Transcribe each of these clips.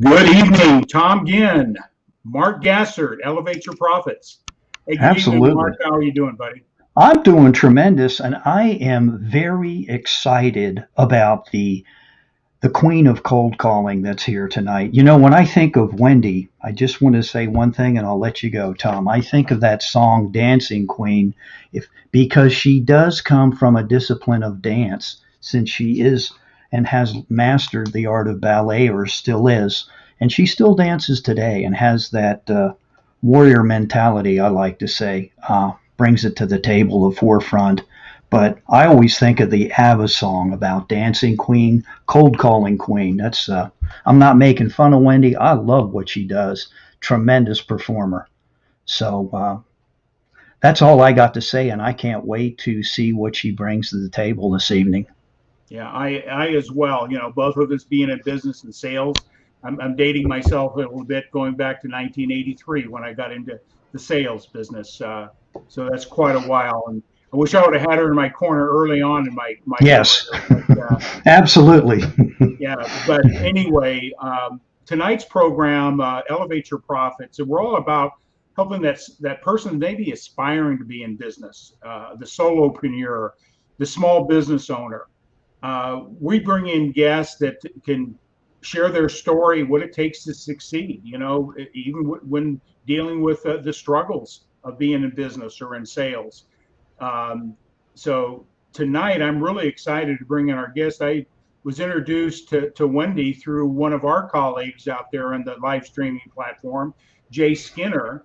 Good evening, Tom Ginn, Mark Gassert, Elevate Your Profits. Hey, good evening, Absolutely. Mark. How are you doing, buddy? I'm doing tremendous, and I am very excited about the queen of cold calling that's here tonight. You know, when I think of Wendy, I just want to say one thing, and I'll let you go, Tom. I think of that song "Dancing Queen," if because she does come from a discipline of dance, since she is and has mastered the art of ballet, or still is, and she still dances today, and has that warrior mentality. I like to say, brings it to the table, the forefront. But I always think of the ABBA song about dancing queen, cold calling queen. That's I'm not making fun of Wendy. I love what she does. Tremendous performer. So that's all I got to say, and I can't wait to see what she brings to the table this evening. Yeah, I as well. You know, both of us being in business and sales. I'm dating myself a little bit, going back to 1983 when I got into the sales business. So that's quite a while, and I wish I would have had her in my corner early on in my Yes, career. But absolutely. yeah, but anyway, tonight's program, Elevate Your Profits, and we're all about helping that person maybe aspiring to be in business, the solopreneur, the small business owner. We bring in guests that can share their story, what it takes to succeed, you know, even when dealing with the struggles of being in business or in sales. Um, so tonight, I'm really excited to bring in our guest. I was introduced to Wendy through one of our colleagues out there on the live streaming platform, Jay Skinner.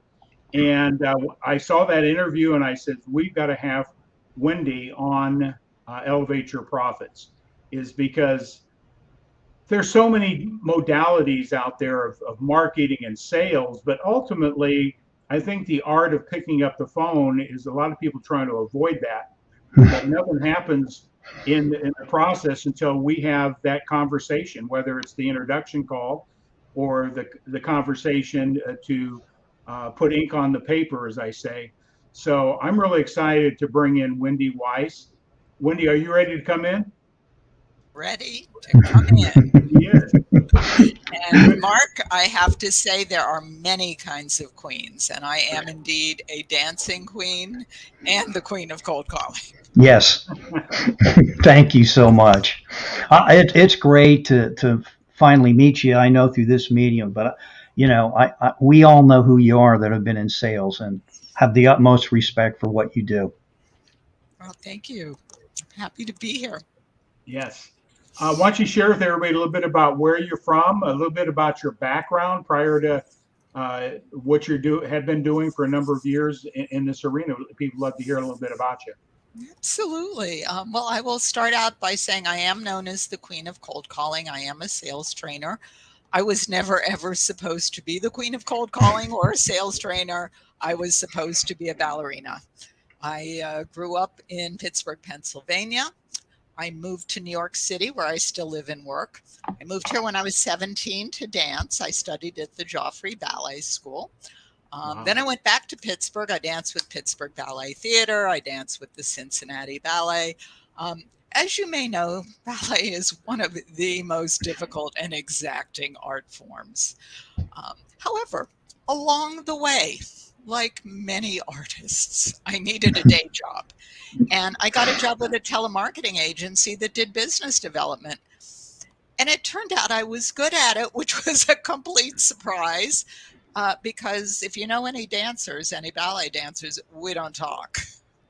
And I saw that interview and I said, we've got to have Wendy on Elevate Your Profits, is because there's so many modalities out there of marketing and sales, but ultimately, I think the art of picking up the phone is a lot of people trying to avoid that. But nothing happens in the process until we have that conversation, whether it's the introduction call or the conversation to put ink on the paper, as I say. So I'm really excited to bring in Wendy Weiss. Wendy, are you ready to come in? Ready to come in. Yes. And Mark, I have to say there are many kinds of queens, and I am indeed a dancing queen and the queen of cold calling. Yes, thank you so much. It's great to finally meet you. I know through this medium, but you know, we all know who you are that have been in sales and have the utmost respect for what you do. Well, thank you. Happy to be here. Yes. Why don't you share with everybody a little bit about where you're from, a little bit about your background prior to what have been doing for a number of years in this arena. People love to hear a little bit about you. Absolutely. Well, I will start out by saying I am known as the queen of cold calling. I am a sales trainer. I was never ever supposed to be the queen of cold calling or a sales trainer. I was supposed to be a ballerina. I grew up in Pittsburgh, Pennsylvania. I moved to New York City, where I still live and work. I moved here when I was 17 to dance. I studied at the Joffrey Ballet School. Wow. Then I went back to Pittsburgh. I danced with Pittsburgh Ballet Theater. I danced with the Cincinnati Ballet. As you may know, ballet is one of the most difficult and exacting art forms. However, along the way, like many artists, I needed a day job. And I got a job with a telemarketing agency that did business development. And it turned out I was good at it, which was a complete surprise. Because if you know any dancers, any ballet dancers, we don't talk.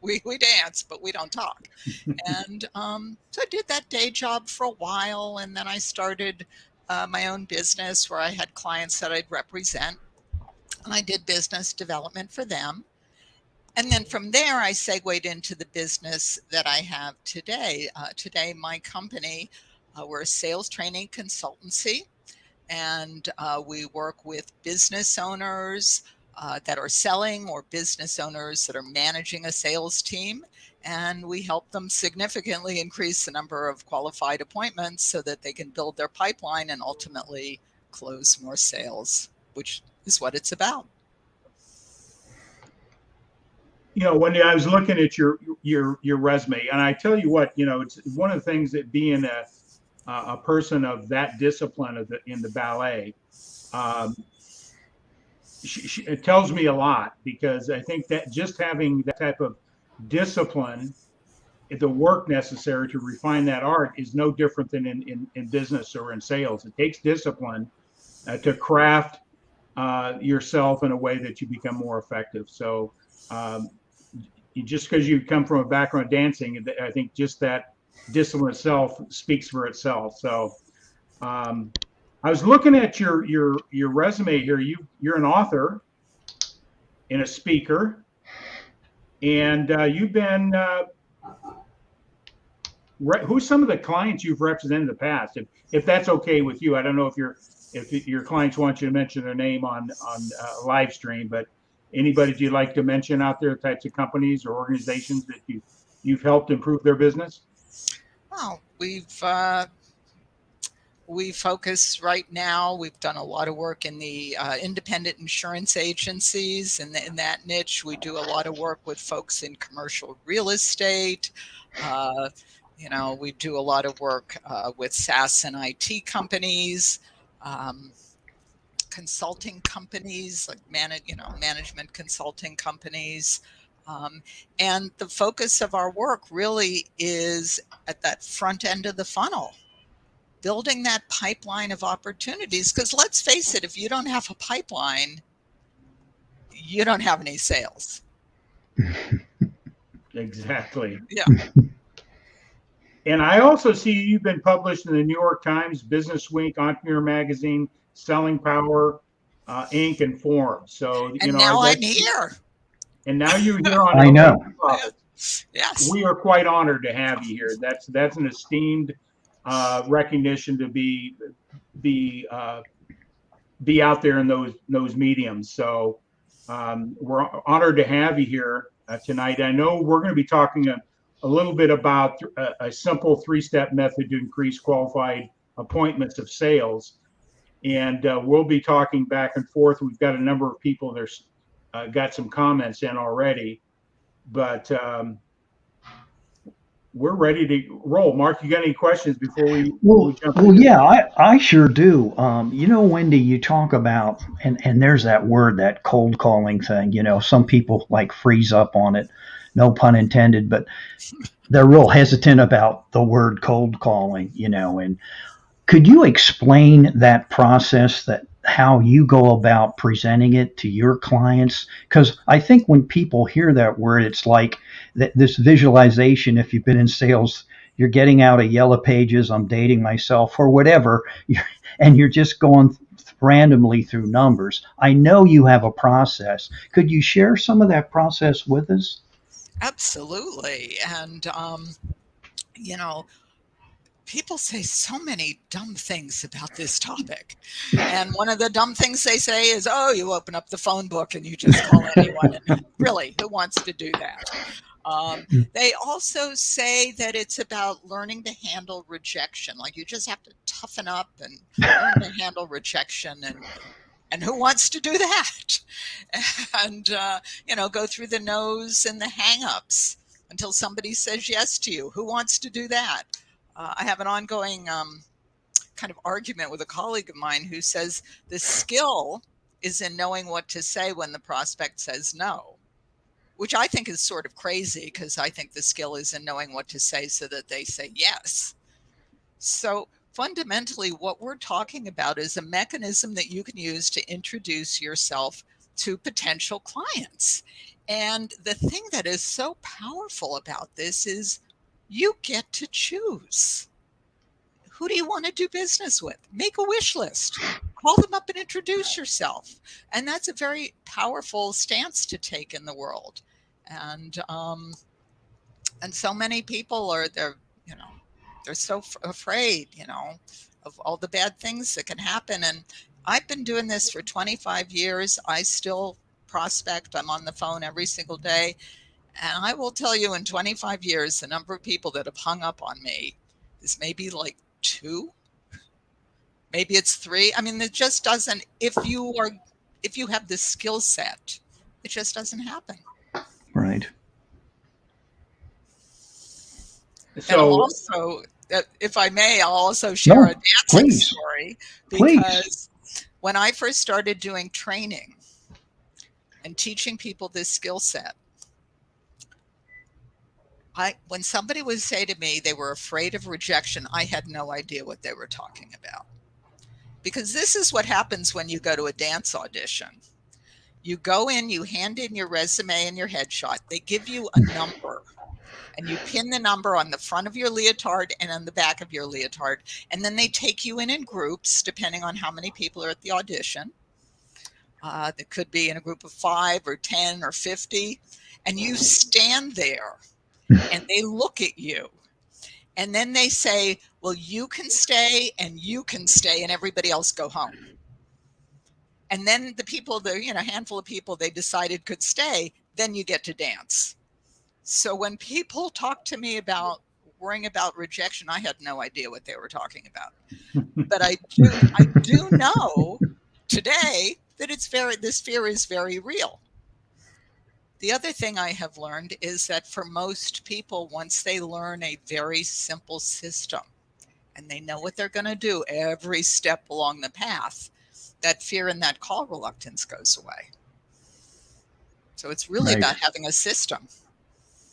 We dance, but we don't talk. And so I did that day job for a while. And then I started my own business where I had clients that I'd represent. And I did business development for them. And then from there, I segued into the business that I have today. Today, my company, we're a sales training consultancy, and we work with business owners that are selling or business owners that are managing a sales team. And we help them significantly increase the number of qualified appointments so that they can build their pipeline and ultimately close more sales, which is what it's about. You know, Wendy, I was looking at your resume, and I tell you what, you know, it's one of the things that being a person of that discipline in the ballet, it tells me a lot, because I think that just having that type of discipline, the work necessary to refine that art, is no different than in business or in sales. It takes discipline to craft yourself in a way that you become more effective. So just because you come from a background of dancing, I think just that discipline itself speaks for itself. So I was looking at your resume here. You're an author and a speaker, and you've been who's some of the clients you've represented in the past, if that's okay with you. I don't know if your clients want you to mention their name on live stream, but anybody you'd like to mention out there, types of companies or organizations that you've helped improve their business? Well, we focus right now. We've done a lot of work in the independent insurance agencies, and in that niche, we do a lot of work with folks in commercial real estate. We do a lot of work with SaaS and IT companies, consulting companies, like management consulting companies. And the focus of our work really is at that front end of the funnel, building that pipeline of opportunities. Because let's face it, if you don't have a pipeline, you don't have any sales. Exactly. Yeah. And I also see you've been published in the New York Times, BusinessWeek, Entrepreneur Magazine, Selling Power, Inc., and Forbes. So now I'm here. And now you're here on. I know. Yes. We are quite honored to have you here. That's an esteemed recognition to be out there in those mediums. So we're honored to have you here tonight. I know we're going to be talking a little bit about a simple 3-step method to increase qualified appointments of sales. And we'll be talking back and forth. We've got a number of people there's got some comments in already, but we're ready to roll. Mark, you got any questions before we jump in? Yeah, I sure do. Wendy, you talk about, and there's that word, that cold calling thing. Some people like freeze up on it. No pun intended, but they're real hesitant about the word cold calling, and could you explain that process, that how you go about presenting it to your clients? Because I think when people hear that word, it's like this visualization. If you've been in sales, you're getting out a Yellow Pages, I'm dating myself, or whatever, and you're just going randomly through numbers. I know you have a process. Could you share some of that process with us? Absolutely. And, people say so many dumb things about this topic. And one of the dumb things they say is, oh, you open up the phone book and you just call anyone. And really, who wants to do that? They also say that it's about learning to handle rejection. Like you just have to toughen up and learn to handle rejection. And who wants to do that? And, go through the no's and the hang-ups until somebody says yes to you. Who wants to do that? I have an ongoing kind of argument with a colleague of mine who says the skill is in knowing what to say when the prospect says no, which I think is sort of crazy, because I think the skill is in knowing what to say so that they say yes. So fundamentally, what we're talking about is a mechanism that you can use to introduce yourself to potential clients. And the thing that is so powerful about this is you get to choose. Who do you want to do business with? Make a wish list. Call them up and introduce yourself. And that's a very powerful stance to take in the world. And so many people they're so afraid, of all the bad things that can happen. And I've been doing this for 25 years. I still prospect. I'm on the phone every single day. And I will tell you, in 25 years, the number of people that have hung up on me is maybe like 2, maybe it's 3. I mean, it just doesn't, if you have this skill set, it just doesn't happen. Right. So, and also, if I may, I'll also share a dancing story, because when I first started doing training and teaching people this skill set, when somebody would say to me they were afraid of rejection, I had no idea what they were talking about. Because this is what happens when you go to a dance audition. You go in, you hand in your resume and your headshot. They give you a number, and you pin the number on the front of your leotard and on the back of your leotard. And then they take you in groups, depending on how many people are at the audition. That could be in a group of 5 or 10 or 50. And you stand there and they look at you. And then they say, well, you can stay and you can stay, and everybody else go home. And then the people, handful of people they decided could stay, then you get to dance. So when people talk to me about worrying about rejection, I had no idea what they were talking about. But I do know today that this fear is very real. The other thing I have learned is that for most people, once they learn a very simple system and they know what they're going to do every step along the path, that fear and that call reluctance goes away. So it's really about having a system.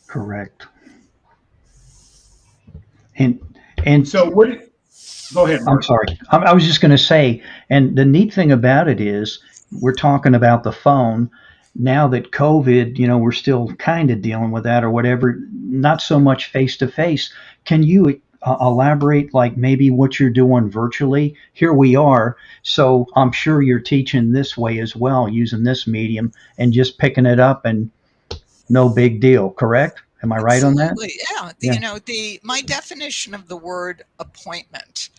Correct. And so go ahead, Mark. I'm sorry. I was just going to say, and the neat thing about it is we're talking about the phone. Now that COVID, we're still kind of dealing with that or whatever, not so much face to face. Can you elaborate like maybe what you're doing virtually? Here we are. So I'm sure you're teaching this way as well, using this medium and just picking it up and no big deal, correct? Am I right on that? Yeah. My definition of the word appointment,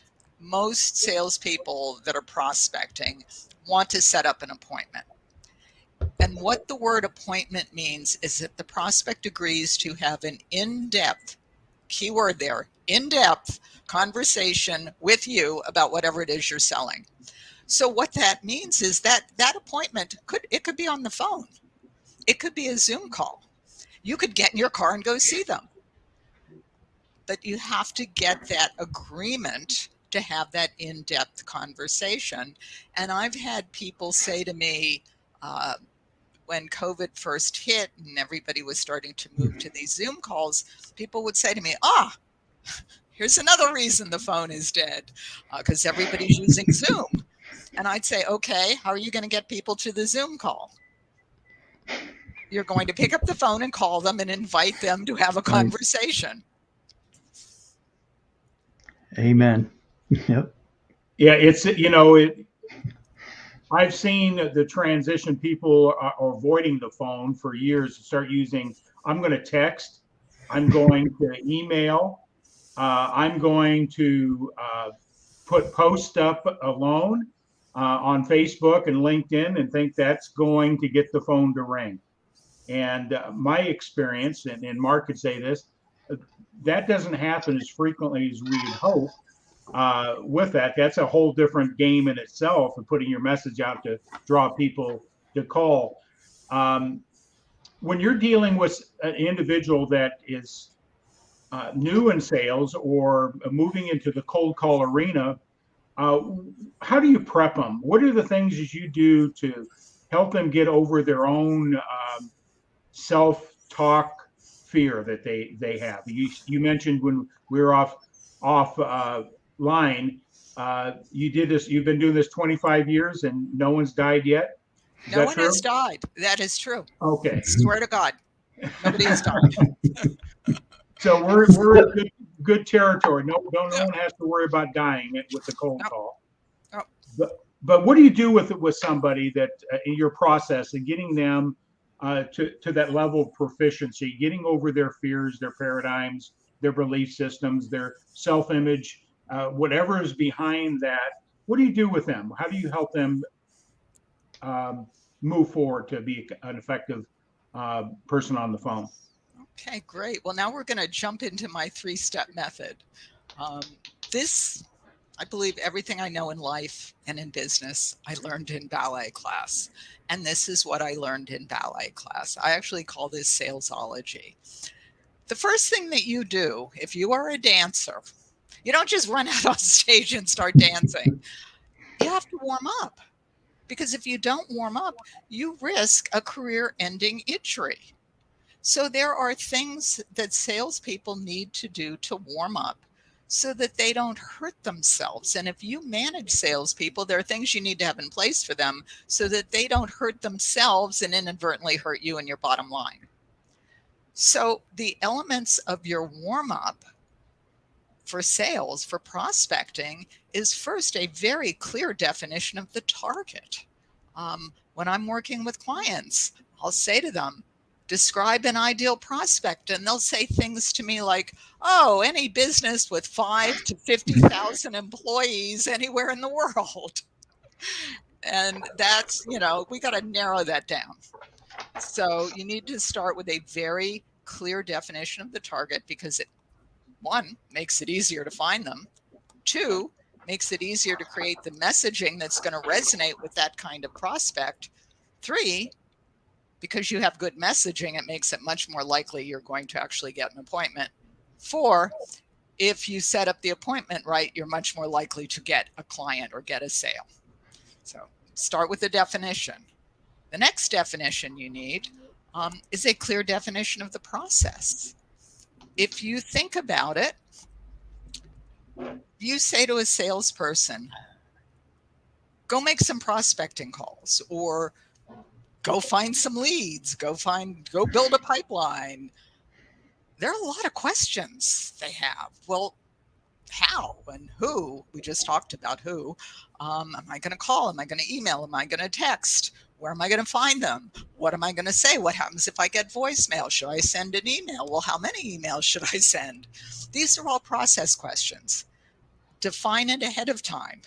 most salespeople that are prospecting want to set up an appointment. And what the word appointment means is that the prospect agrees to have an in-depth, keyword there, in-depth conversation with you about whatever it is you're selling. So what that means is that appointment could be on the phone. It could be a Zoom call. You could get in your car and go see them. But you have to get that agreement to have that in-depth conversation. And I've had people say to me, when COVID first hit and everybody was starting to move to these Zoom calls, people would say to me, here's another reason the phone is dead, because everybody's using Zoom. And I'd say, okay, how are you going to get people to the Zoom call? You're going to pick up the phone and call them and invite them to have a conversation. Amen. Yep. Yeah, I've seen the transition. People are avoiding the phone for years. Start using, I'm going to text, I'm going to email, I'm going to post up alone on Facebook and LinkedIn, and think that's going to get the phone to ring. And my experience, and Mark could say this, that doesn't happen as frequently as we'd hope. With that's a whole different game in itself, of putting your message out to draw people to call. When you're dealing with an individual that is new in sales or moving into the cold call arena, how do you prep them? What are the things that you do to help them get over their own self-talk fear that they have? You mentioned when we were off line, you did this. You've been doing this 25 years, and no one's died yet. No one has died. That is true. Okay. Swear to God, nobody has died. So we're in good territory. No one has to worry about dying with the cold call. But what do you do with somebody that in your process and getting them to that level of proficiency, getting over their fears, their paradigms, their belief systems, their self-image, whatever is behind that? What do you do with them? How do you help them move forward to be an effective person on the phone? Okay, great. Well, now we're going to jump into my 3-step method. I believe everything I know in life and in business, I learned in ballet class. And this is what I learned in ballet class. I actually call this salesology. The first thing that you do, if you are a dancer, You don't just run out on stage and start dancing. You have to warm up, because if you don't warm up, you risk a career-ending injury. So there are things that salespeople need to do to warm up so that they don't hurt themselves. And if you manage salespeople, there are things you need to have in place for them so that they don't hurt themselves and inadvertently hurt you and your bottom line. So the elements of your warm up for sales, for prospecting, is first a very clear definition of the target. When I'm working with clients, I'll say to them, describe an ideal prospect, and they'll say things to me like, oh, any business with 5 to 50,000 employees anywhere in the world. And that's, we got to narrow that down. So you need to start with a very clear definition of the target, because it, 1, makes it easier to find them. 2, makes it easier to create the messaging that's going to resonate with that kind of prospect. 3, because you have good messaging, it makes it much more likely you're going to actually get an appointment. 4, if you set up the appointment right, you're much more likely to get a client or get a sale. So start with the definition. The next definition you need is a clear definition of the process. If you think about it, you say to a salesperson, go make some prospecting calls, or go find some leads, go build a pipeline. There are a lot of questions they have. Well, how and who? We just talked about who. Am I going to call? Am I going to email? Am I going to text? Where am I going to find them? What am I going to say? What happens if I get voicemail? Should I send an email? Well, how many emails should I send? These are all process questions. Define it ahead of time,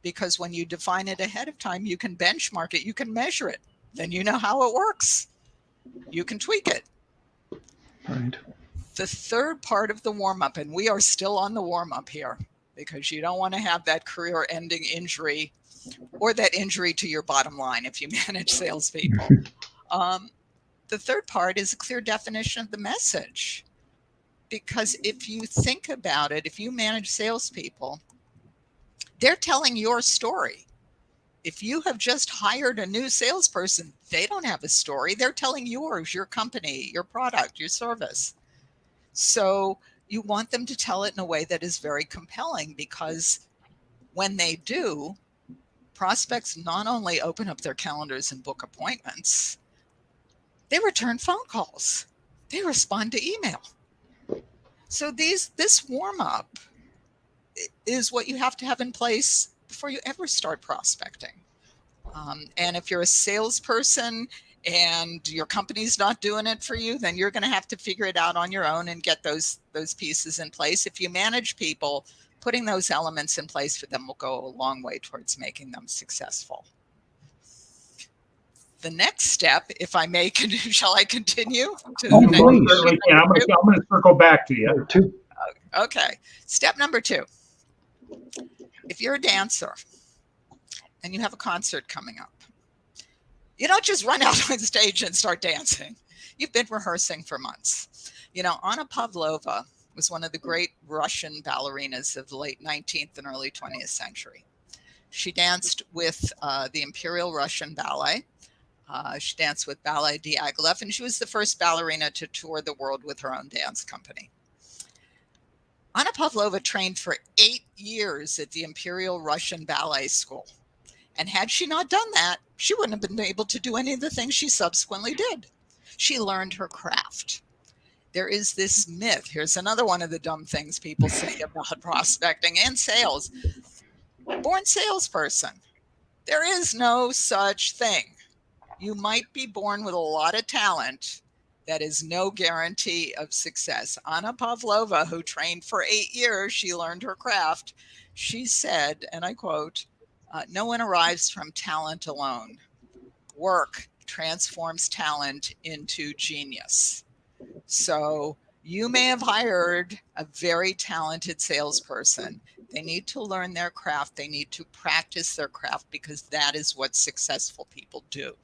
because when you define it ahead of time, you can benchmark it, you can measure it. Then you know how it works. You can tweak it. Right. The third part of the warm-up, and we are still on the warm-up here, because you don't want to have that career-ending injury or that injury to your bottom line if you manage salespeople. The third part is a clear definition of the message. Because if you think about it, if you manage salespeople, they're telling your story. If you have just hired a new salesperson, they don't have a story. They're telling yours, your company, your product, your service. So you want them to tell it in a way that is very compelling, because when they do, prospects not only open up their calendars and book appointments, they return phone calls. They respond to email. So this warm-up is what you have to have in place before you ever start prospecting. And if you're a salesperson and your company's not doing it for you, then you're going to have to figure it out on your own and get those pieces in place. If you manage people, putting those elements in place for them will go a long way towards making them successful. The next step, if I may, shall I continue? Please. I'm going to circle back to you. Okay. Step number 2. If you're a dancer and you have a concert coming up, you don't just run out on stage and start dancing. You've been rehearsing for months. Anna Pavlova was one of the great Russian ballerinas of the late 19th and early 20th century. She danced with the Imperial Russian Ballet. She danced with Ballet Diaghilev, and she was the first ballerina to tour the world with her own dance company. Anna Pavlova trained for 8 years at the Imperial Russian Ballet School. And had she not done that, she wouldn't have been able to do any of the things she subsequently did. She learned her craft. There is this myth. Here's another one of the dumb things people say about prospecting and sales. Born salesperson. There is no such thing. You might be born with a lot of talent. That is no guarantee of success. Anna Pavlova, who trained for 8 years, she learned her craft. She said, and I quote, no one arrives from talent alone. Work transforms talent into genius. So you may have hired a very talented salesperson. They need to learn their craft. They need to practice their craft, because that is what successful people do.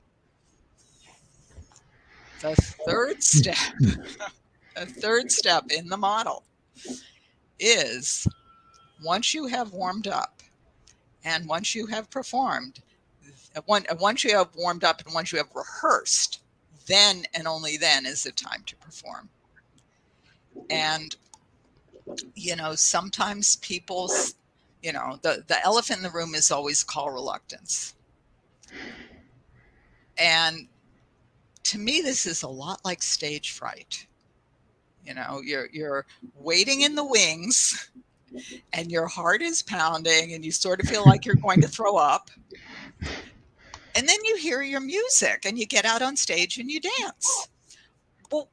The third step in the model is once you have warmed up and once you have performed, once you have warmed up and once you have rehearsed, then and only then is it time to perform. And, sometimes people, the elephant in the room is always call reluctance. And to me, this is a lot like stage fright. You're waiting in the wings and your heart is pounding and you sort of feel like you're going to throw up. And then you hear your music and you get out on stage and you dance. Well,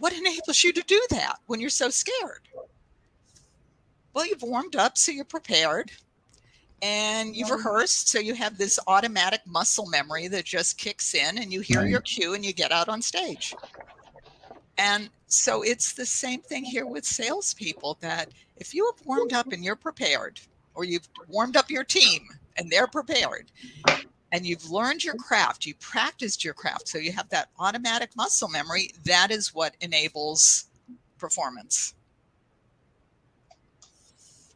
what enables you to do that when you're so scared? Well, you've warmed up, so you're prepared. And you've rehearsed, so you have this automatic muscle memory that just kicks in and you hear your cue and you get out on stage. And so it's the same thing here with salespeople, that if you have warmed up and you're prepared, or you've warmed up your team and they're prepared, and you've learned your craft, you practiced your craft, so you have that automatic muscle memory, that is what enables performance.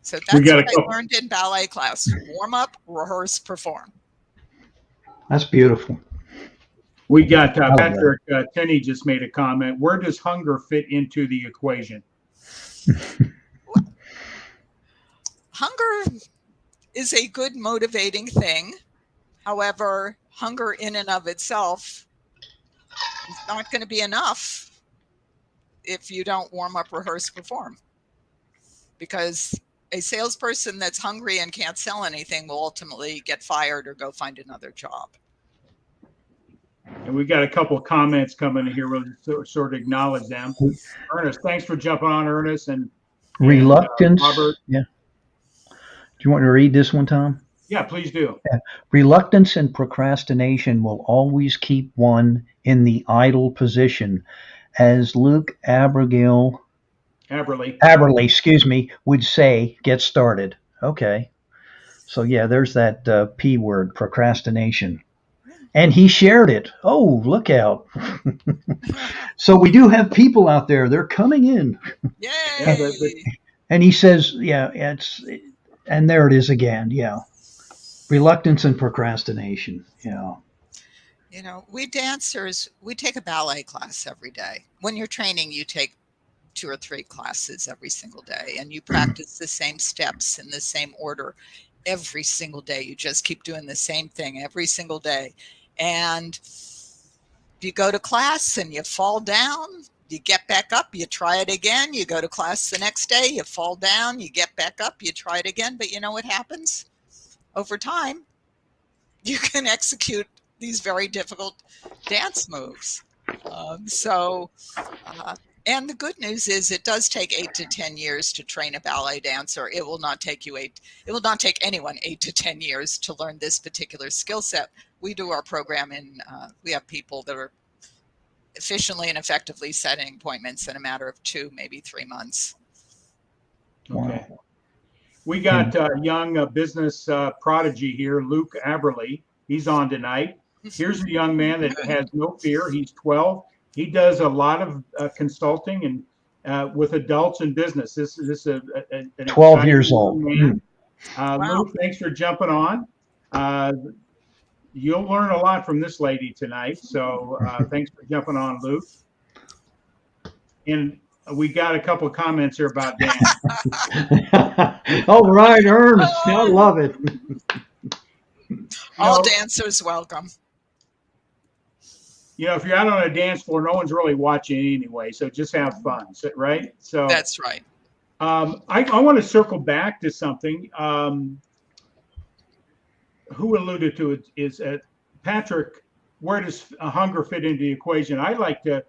So that's what I learned in ballet class. Warm up, rehearse, perform. That's beautiful. We got Patrick Tenney just made a comment. Where does hunger fit into the equation? Hunger is a good motivating thing. However, hunger in and of itself is not going to be enough if you don't warm up, rehearse, perform. Because a salesperson that's hungry and can't sell anything will ultimately get fired or go find another job. And we've got a couple of comments coming in here. We'll sort of acknowledge them. Ernest, thanks for jumping on, Ernest. And reluctance. Robert. Yeah. Do you want me to read this one, Tom? Yeah, please do. Yeah. Reluctance and procrastination will always keep one in the idle position. As Luke Aberley, would say, get started. Okay. So, yeah, there's that P word, procrastination. And he shared it. Oh, look out. So we do have people out there. They're coming in. Yay! And he says, and there it is again. Yeah. Reluctance and procrastination. Yeah. We dancers, we take a ballet class every day. When you're training, you take 2 or 3 classes every single day, and you practice the same steps in the same order every single day. You just keep doing the same thing every single day. And you go to class and you fall down, you get back up, you try it again. You go to class the next day, you fall down, you get back up, you try it again. But you know what happens? Over time, you can execute these very difficult dance moves. And the good news is it does take 8 to 10 years to train a ballet dancer. It will not take anyone 8 to 10 years to learn this particular skill set. We do our program we have people that are efficiently and effectively setting appointments in a matter of 2, maybe 3 months. Okay. We got young business prodigy here, Luke Aberley. He's on tonight. Here's a young man that has no fear. He's 12. He does a lot of consulting and with adults in business. This is an 12 years old. Man. Wow. Luke, thanks for jumping on. You'll learn a lot from this lady tonight. So thanks for jumping on, Luke. And we got a couple of comments here about Dan. All right, Ernest. I love it. All dancers welcome. If you're out on a dance floor, no one's really watching anyway. So just have fun, right? So that's right. I want to circle back to something. Who alluded to it is Patrick. Where does hunger fit into the equation? I like to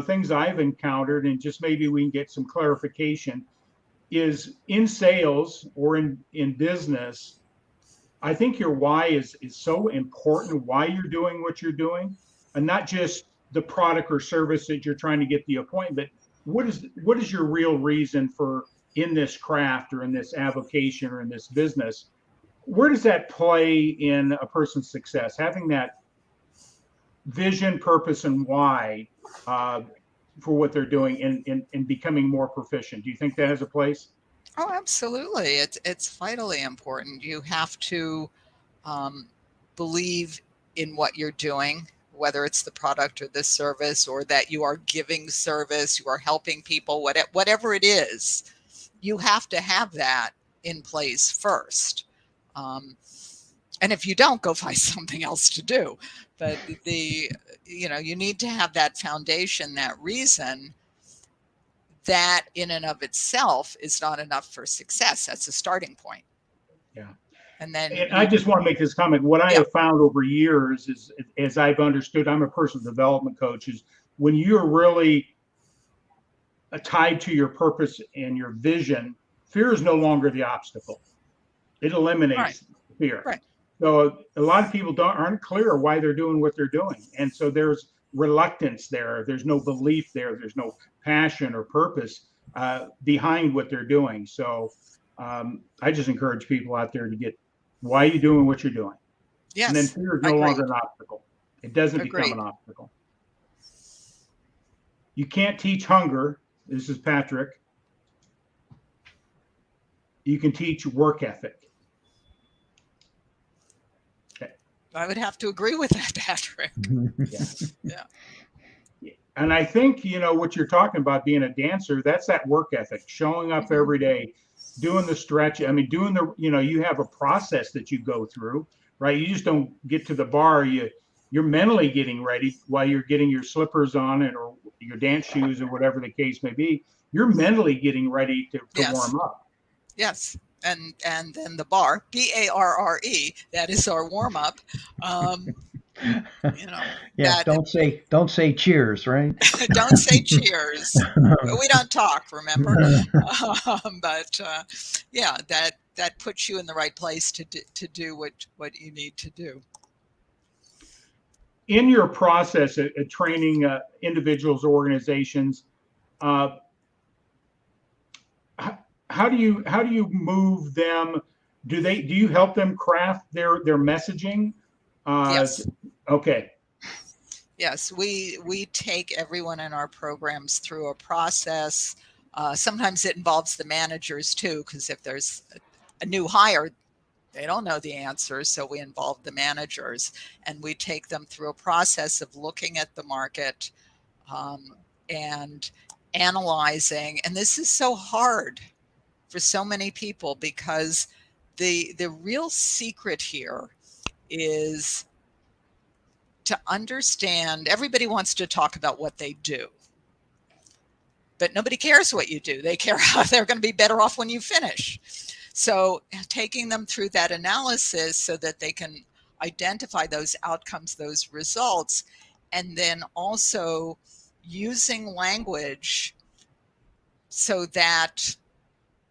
things I've encountered, and just maybe we can get some clarification. Is in sales or in business, I think your why is so important. Why you're doing what you're doing, and not just the product or service that you're trying to get the appointment. What is your real reason for in this craft or in this avocation or in this business? Where does that play in a person's success? Having that vision, purpose, and why for what they're doing and becoming more proficient. Do you think that has a place? Oh, absolutely. It's vitally important. You have to believe in what you're doing, whether it's the product or the service, or that you are giving service, you are helping people, whatever it is, you have to have that in place first. And if you don't, go find something else to do. But you need to have that foundation, that reason. That in and of itself is not enough for success. That's a starting point. Yeah. And then And I just want to make this comment. What I yeah. have found over years is, as I've understood, I'm a personal development coach, is when you're really tied to your purpose and your vision, fear is no longer the obstacle. It eliminates fear. Right. So a lot of people aren't clear why they're doing what they're doing. And so there's reluctance there. There's no belief there. There's no passion or purpose behind what they're doing. So I just encourage people out there to get, why are you doing what you're doing? Yes. And then fear is no longer an obstacle. It doesn't become an obstacle. You can't teach hunger. This is Patrick. You can teach work ethic. I would have to agree with that, Patrick. Yeah. And I think, what you're talking about, being a dancer, that's that work ethic, showing up every day, doing the stretch. I mean, doing you have a process that you go through, right? You just don't get to the bar. You're mentally getting ready while you're getting your slippers on or your dance shoes or whatever the case may be. You're mentally getting ready to warm up. Yes. And then the bar, BARRE, that is our warm up. Yeah, don't say cheers, right? Don't say cheers. We don't talk, remember? But that puts you in the right place to do what you need to do. In your process at training individuals, organizations, how do you move them? Do you help them craft their messaging? Yes. Okay. Yes, we take everyone in our programs through a process. Sometimes it involves the managers too, because if there's a new hire, they don't know the answers, so we involve the managers, and we take them through a process of looking at the market and analyzing. And this is so hard for so many people, because the real secret here is to understand. Everybody wants to talk about what they do, but nobody cares what you do. They care how they're going to be better off when you finish. So taking them through that analysis so that they can identify those outcomes, those results, and then also using language so that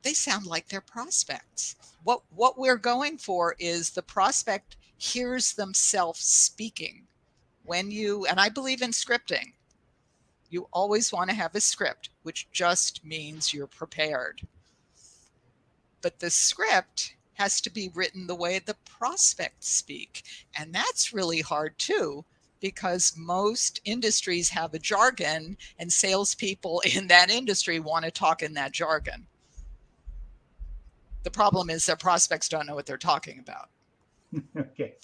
they sound like their prospects. What we're going for is the prospect hears themselves speaking. And I believe in scripting, you always want to have a script, which just means you're prepared. But the script has to be written the way the prospects speak. And that's really hard too, because most industries have a jargon, and salespeople in that industry want to talk in that jargon. The problem is that prospects don't know what they're talking about. Okay.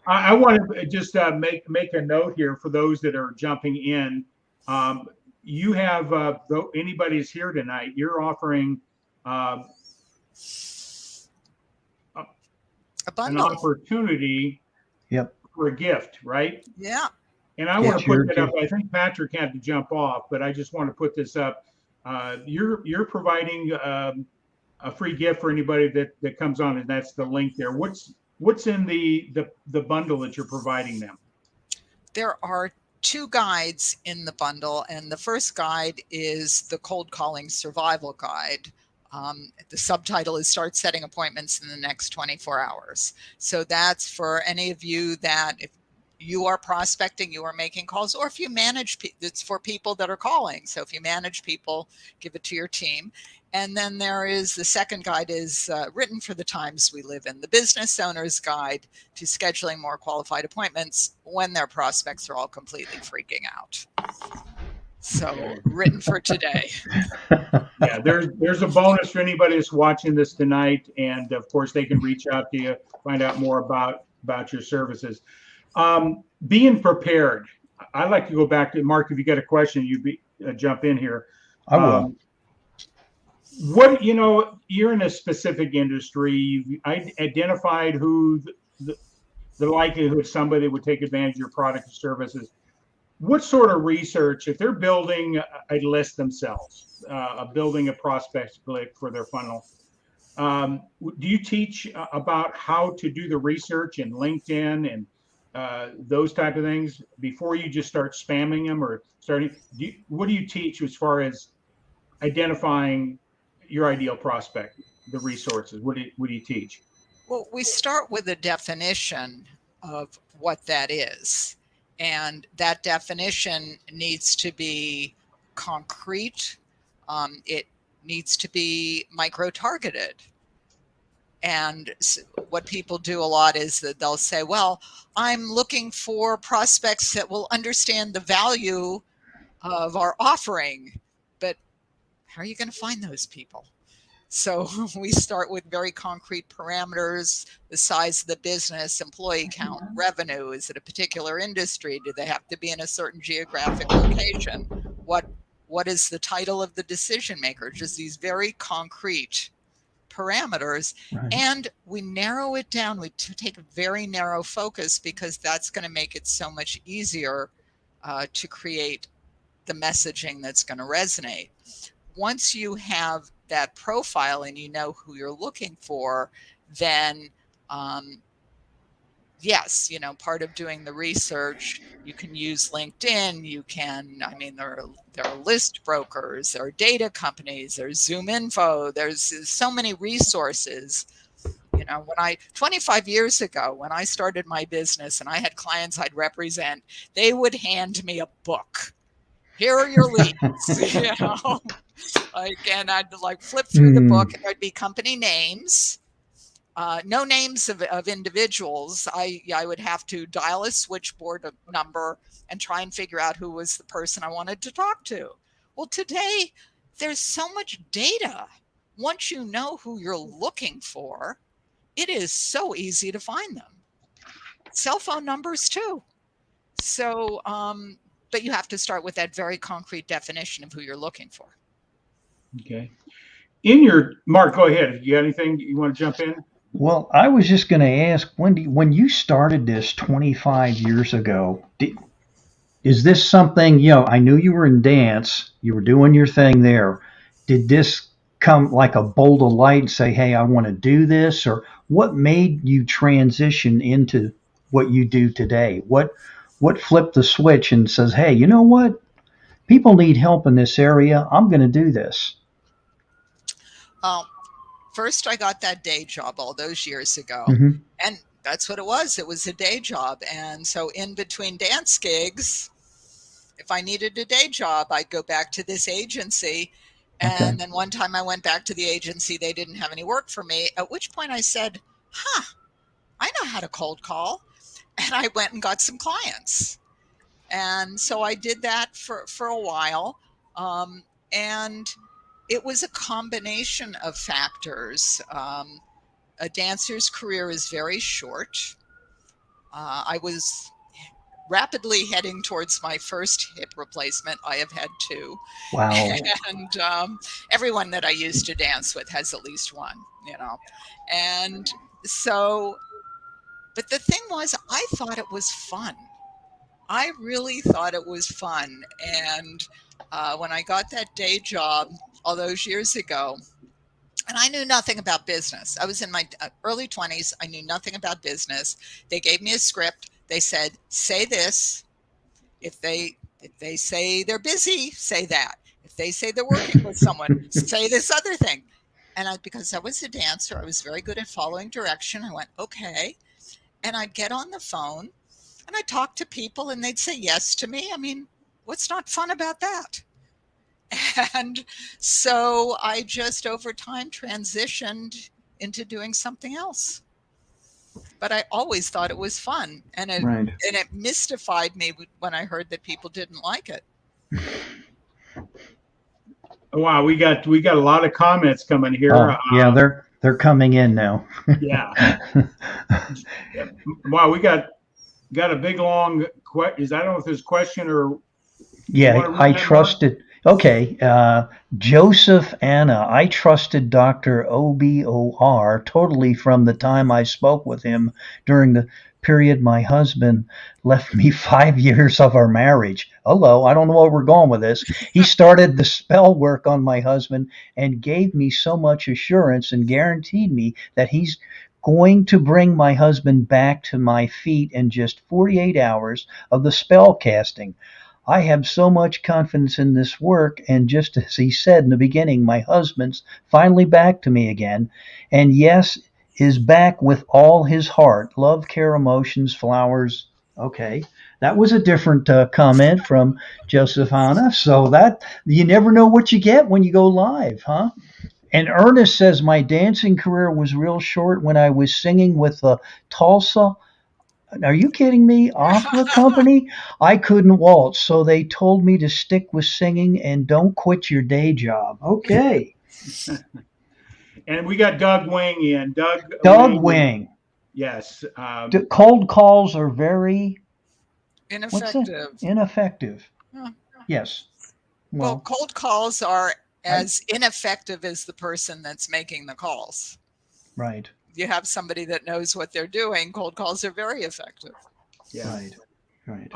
I want to just make a note here for those that are jumping in. You have, though anybody's here tonight, you're offering a bundle, an opportunity for a gift, right? Yeah. And I want to put that up. I think Patrick had to jump off, but I just want to put this up. You're providing a free gift for anybody that comes on, and that's the link there. What's in the bundle that you're providing them? There are 2 guides in the bundle, and the first guide is the Cold Calling Survival Guide. The subtitle is Start Setting Appointments in the Next 24 Hours. So that's for any of you that, if you are prospecting, you are making calls, or if you manage, it's for people that are calling. So if you manage people, give it to your team. And then there is the second guide is written for the times we live in, the Business Owner's Guide to Scheduling More Qualified Appointments when their prospects are all completely freaking out. So written for today. Yeah, there's a bonus for anybody that's watching this tonight, and of course they can reach out to you, find out more about your services. Being prepared. I'd like to go back to Mark. If you got a question, jump in here. I will. What, you're in a specific industry. You've identified who the likelihood somebody would take advantage of your product or services. What sort of research, if they're building a list themselves, building a prospect click for their funnel, do you teach about how to do the research in LinkedIn and those type of things before you just start spamming them or starting? What do you teach as far as identifying your ideal prospect, the resources? What do you teach? Well, we start with a definition of what that is. And that definition needs to be concrete. It needs to be micro-targeted. And what people do a lot is that they'll say, well, I'm looking for prospects that will understand the value of our offering. But how are you going to find those people? So we start with very concrete parameters: the size of the business, employee count, revenue. Is it a particular industry? Do they have to be in a certain geographic location? What is the title of the decision maker? Just these very concrete parameters. Right. And we narrow it down. We take a very narrow focus because that's going to make it so much easier to create the messaging that's going to resonate. Once you have that profile and you know who you're looking for, then yes, part of doing the research, you can use LinkedIn. You can, there are list brokers, there are data companies, there's Zoom Info, there's so many resources. 25 years ago, when I started my business and I had clients I'd represent, they would hand me a book. Here are your leads, and I'd flip through the book, and there'd be company names, no names of individuals. I would have to dial a switchboard number and try and figure out who was the person I wanted to talk to. Well, today there's so much data. Once you know who you're looking for, it is so easy to find them. Cell phone numbers too. So, but you have to start with that very concrete definition of who you're looking for. Okay. Mark, go ahead. You got anything you want to jump in? Well, I was just going to ask, Wendy, when you started this 25 years ago, is this something, I knew you were in dance, you were doing your thing there. Did this come like a bolt of light and say, hey, I want to do this? Or what made you transition into what you do today? What flipped the switch and says, hey, you know what? People need help in this area. I'm going to do this. First, I got that day job all those years ago. Mm-hmm. And that's what it was. It was a day job. And so in between dance gigs, if I needed a day job, I'd go back to this agency. And then one time I went back to the agency, they didn't have any work for me, at which point I said, I know how to cold call. And I went and got some clients. And so I did that for a while. And it was a combination of factors. A dancer's career is very short. I was rapidly heading towards my first hip replacement. I have had two. Wow. And everyone that I used to dance with has at least one, And so, but the thing was, I thought it was fun. I really thought it was fun. And when I got that day job all those years ago, and I knew nothing about business. I was in my early 20s. I knew nothing about business. They gave me a script. They said, say this. If they say they're busy, say that. If they say they're working with someone, say this other thing. And because I was a dancer, I was very good at following direction. I went, okay. And I'd get on the phone and I'd talk to people and they'd say yes to me. What's not fun about that? And so I just over time transitioned into doing something else. But I always thought it was fun. And it mystified me when I heard that people didn't like it. Wow, we got a lot of comments coming here. Oh, yeah, they're coming in now. Yeah. Wow, we got a big long question. I don't know if there's a question or you want Yeah, to read I that, Mark? trusted. Okay, Joseph Anna. I trusted Dr. OBOR totally from the time I spoke with him during the period my husband left me 5 years of our marriage. Hello, I don't know where we're going with this. He started the spell work on my husband and gave me so much assurance and guaranteed me that he's going to bring my husband back to my feet in just 48 hours of the spell casting. I have so much confidence in this work, and just as he said in the beginning, my husband's finally back to me again, and yes, is back with all his heart. Love, care, emotions, flowers. Okay, that was a different comment from Joseph Hanna. So that you never know what you get when you go live, huh? And Ernest says my dancing career was real short when I was singing with the Tulsa, are you kidding me? Opera company? I couldn't waltz, so they told me to stick with singing and don't quit your day job. Okay. And we got Doug Wing in. Doug Wing. Yes. Cold calls are very Ineffective. Ineffective. Huh. Yes. Well, Well, cold calls are as ineffective as the person that's making the calls. right. You have somebody that knows what they're doing, cold calls are very effective. Yeah. Right.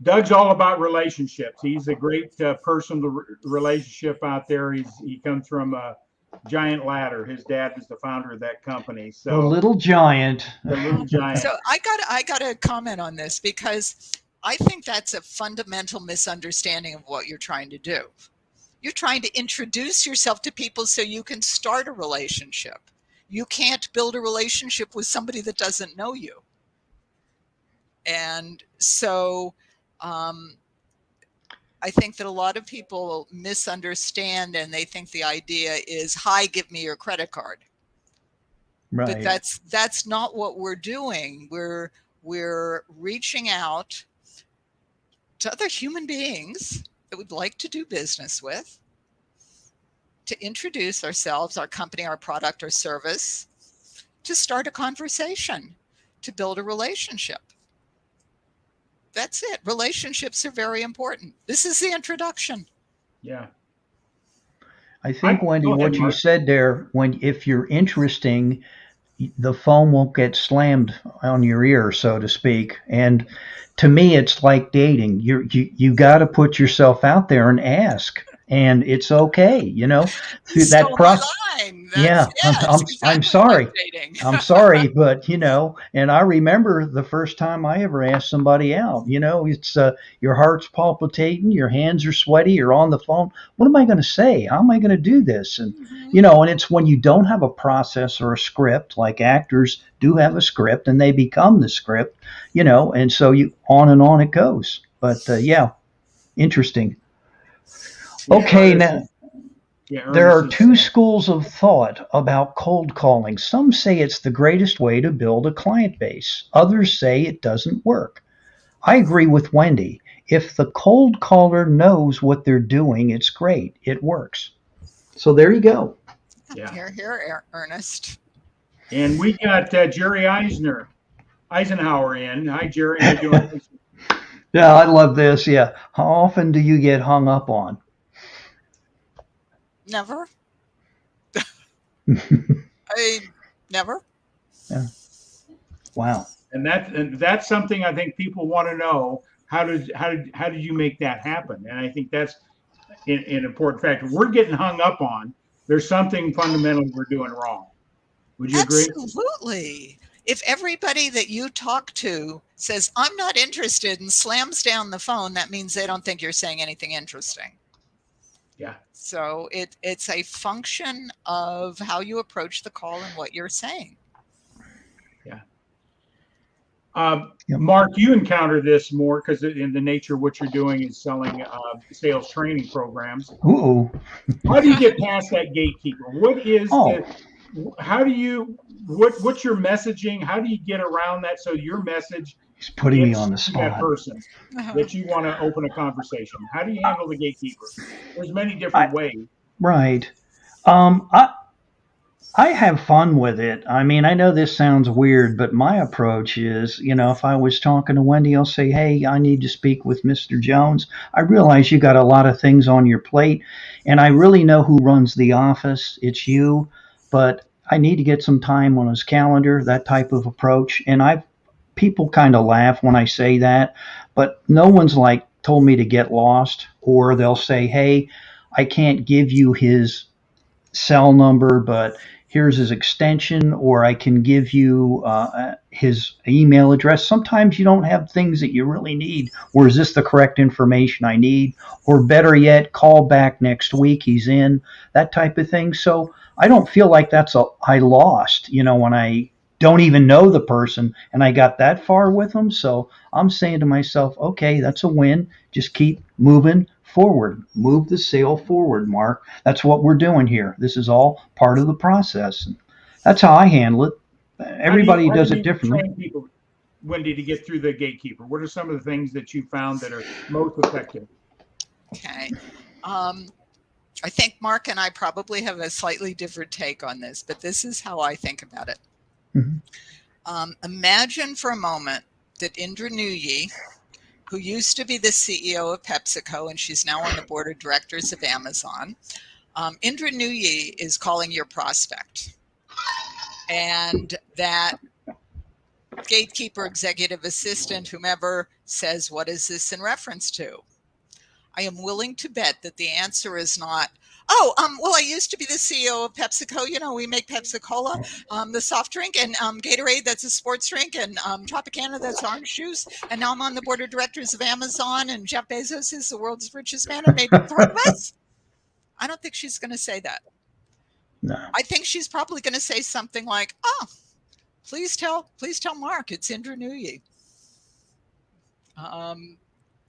Doug's all about relationships. He's a great personal relationship out there. He comes from a giant ladder. His dad was the founder of that company. So The little giant. the little giant. So I got to comment on this because I think that's a fundamental misunderstanding of what you're trying to do. You're trying to introduce yourself to people so you can start a relationship. You can't build a relationship with somebody that doesn't know you. And so I think that a lot of people misunderstand and they think the idea is, hi, give me your credit card. Right. But that's not what we're doing. We're reaching out to other human beings that we'd like to do business with, to introduce ourselves, our company, our product, or service, to start a conversation, to build a relationship. That's it. Relationships are very important. This is the introduction. Yeah. I think, Wendy, what you said there, if you're interesting, the phone won't get slammed on your ear, so to speak. And to me, it's like dating. You got to put yourself out there and ask, and it's okay, through that process. Yeah, I'm sorry. Like I'm sorry, but and I remember the first time I ever asked somebody out. It's your heart's palpitating, your hands are sweaty, you're on the phone. What am I going to say? How am I going to do this? And and it's when you don't have a process or a script, like actors do have a script, and they become the script, and so you on and on it goes. But yeah, interesting. Okay, now. There are two schools of thought about cold calling. Some say it's the greatest way to build a client base. Others say it doesn't work. I agree with Wendy. If the cold caller knows what they're doing, it's great. It works. So there you go. Yeah. Here, Ernest. And we got Jerry Eisenhower in. Hi, Jerry. How you doing? Yeah, I love this. Yeah. How often do you get hung up on? Never. Never. Yeah. Wow. And that's something I think people want to know. How did you make that happen? And I think that's an important factor. We're getting hung up on. There's something fundamental we're doing wrong. Would you agree? Absolutely. If everybody that you talk to says, I'm not interested, and slams down the phone, that means they don't think you're saying anything interesting. Yeah. So it's a function of how you approach the call and what you're saying. Yeah. Mark, you encounter this more because in the nature of what you're doing is selling sales training programs. Ooh. How do you get past that gatekeeper? What is how do you, what's your messaging? How do you get around that so your message He's putting me on gets the to that spot. person that you want to open a conversation? How do you handle the gatekeeper? There's many I, different ways. right. I have fun with it. I mean, I know this sounds weird, but my approach is, if I was talking to Wendy, I'll say, hey, I need to speak with Mr. Jones. I realize you got a lot of things on your plate, and I really know who runs the office. It's you, but I need to get some time on his calendar, that type of approach. And people kind of laugh when I say that, but no one's like told me to get lost, or they'll say, hey, I can't give you his cell number, but here's his extension, or I can give you his email address. Sometimes you don't have things that you really need, or is this the correct information I need? Or better yet, call back next week, he's in, that type of thing. So I don't feel like I lost, when I don't even know the person and I got that far with them. So I'm saying to myself, okay, that's a win. Just keep moving forward. Move the sale forward, Mark. That's what we're doing here. This is all part of the process. That's how I handle it. Everybody How do does it you differently. train people, Wendy, to get through the gatekeeper? What are some of the things that you found that are most effective? Okay. I think Mark and I probably have a slightly different take on this, but this is how I think about it. Mm-hmm. Imagine for a moment that Indra Nooyi, who used to be the CEO of PepsiCo, and she's now on the board of directors of Amazon. Indra Nooyi is calling your prospect. And that gatekeeper, executive assistant, whomever says, what is this in reference to? I am willing to bet that the answer is not, well, I used to be the CEO of PepsiCo. We make Pepsi Cola, the soft drink, and Gatorade, that's a sports drink, and Tropicana, that's orange juice. And now I'm on the board of directors of Amazon, and Jeff Bezos is the world's richest man, and maybe part of us. I don't think she's going to say that. No. I think she's probably going to say something like, please tell Mark, it's Indra Nooyi.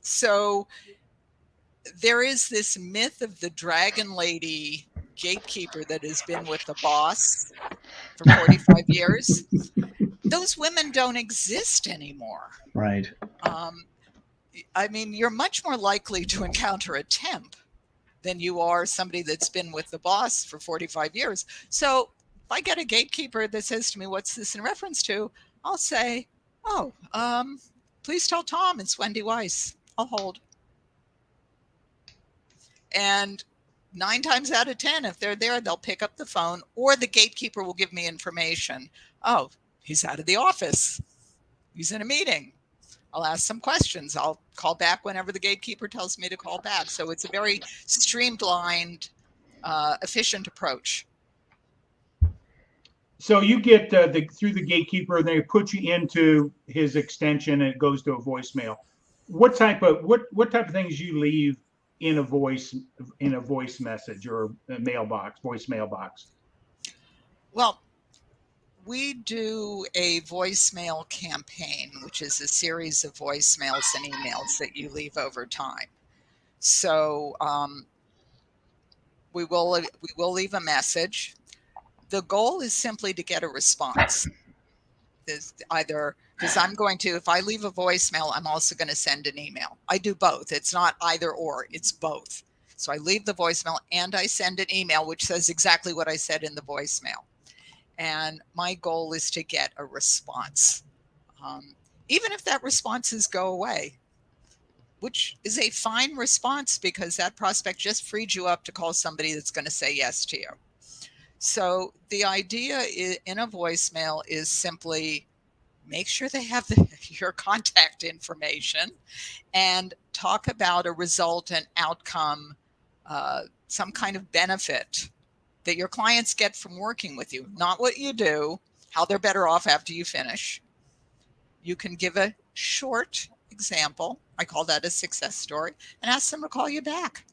So there is this myth of the dragon lady gatekeeper that has been with the boss for 45 years. Those women don't exist anymore. Right. I mean, you're much more likely to encounter a temp than you are somebody that's been with the boss for 45 years. So if I get a gatekeeper that says to me, what's this in reference to? I'll say, please tell Tom it's Wendy Weiss. I'll hold. And 9 times out of 10, if they're there, they'll pick up the phone, or the gatekeeper will give me information. Oh, he's out of the office. He's in a meeting. I'll ask some questions. I'll call back whenever the gatekeeper tells me to call back. So it's a very streamlined, efficient approach. So you get through the gatekeeper, and they put you into his extension, and it goes to a voicemail. What type of things you leave in a voice message or a voice mailbox? Well, we do a voicemail campaign, which is a series of voicemails and emails that you leave over time. So we will leave a message. The goal is simply to get a response. Either because if I leave a voicemail, I'm also going to send an email. I do both. It's not either or, it's both. So I leave the voicemail and I send an email, which says exactly what I said in the voicemail. And my goal is to get a response. Even if that responses go away, which is a fine response because that prospect just freed you up to call somebody that's going to say yes to you. So the idea in a voicemail is simply make sure they have your contact information and talk about a result and outcome, some kind of benefit that your clients get from working with you, not what you do, how they're better off after you finish. You can give a short example. I call that a success story, and ask them to call you back.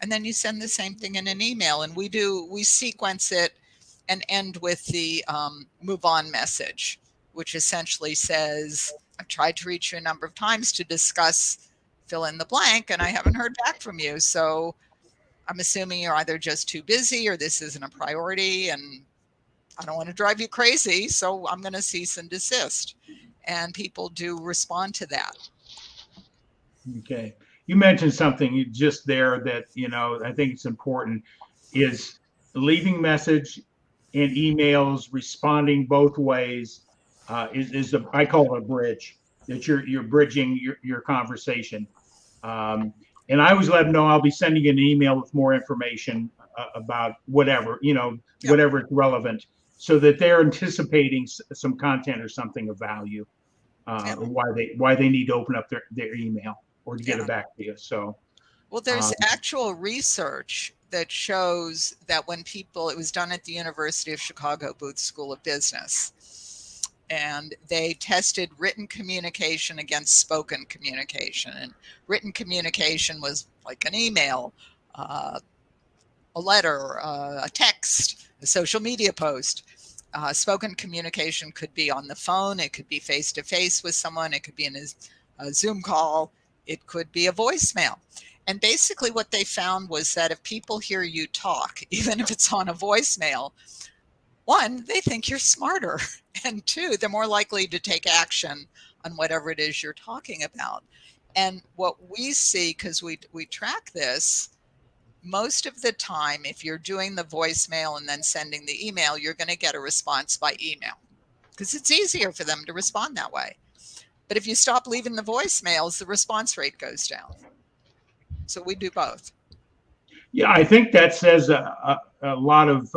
And then you send the same thing in an email, and we sequence it and end with the move on message, which essentially says, I've tried to reach you a number of times to discuss fill in the blank, and I haven't heard back from you. So I'm assuming you're either just too busy or this isn't a priority, and I don't want to drive you crazy, so I'm going to cease and desist. And people do respond to that. Okay. You mentioned something just there that, I think it's important, is leaving message in emails, responding both ways, I call it a bridge, that you're bridging your conversation. And I always let them know I'll be sending an email with more information about whatever, whatever is relevant, so that they're anticipating some content or something of value, why they need to open up their email or to get it back to you. So, well, there's actual research that shows that when it was done at the University of Chicago Booth School of Business, and they tested written communication against spoken communication. And written communication was like an email, a letter, a text, a social media post. Spoken communication could be on the phone. It could be face-to-face with someone. It could be in a Zoom call. It could be a voicemail. And basically what they found was that if people hear you talk, even if it's on a voicemail, one, they think you're smarter. And two, they're more likely to take action on whatever it is you're talking about. And what we see, because we track this, most of the time, if you're doing the voicemail and then sending the email, you're going to get a response by email because it's easier for them to respond that way. But if you stop leaving the voicemails, the response rate goes down. So we do both. Yeah, I think that says a lot of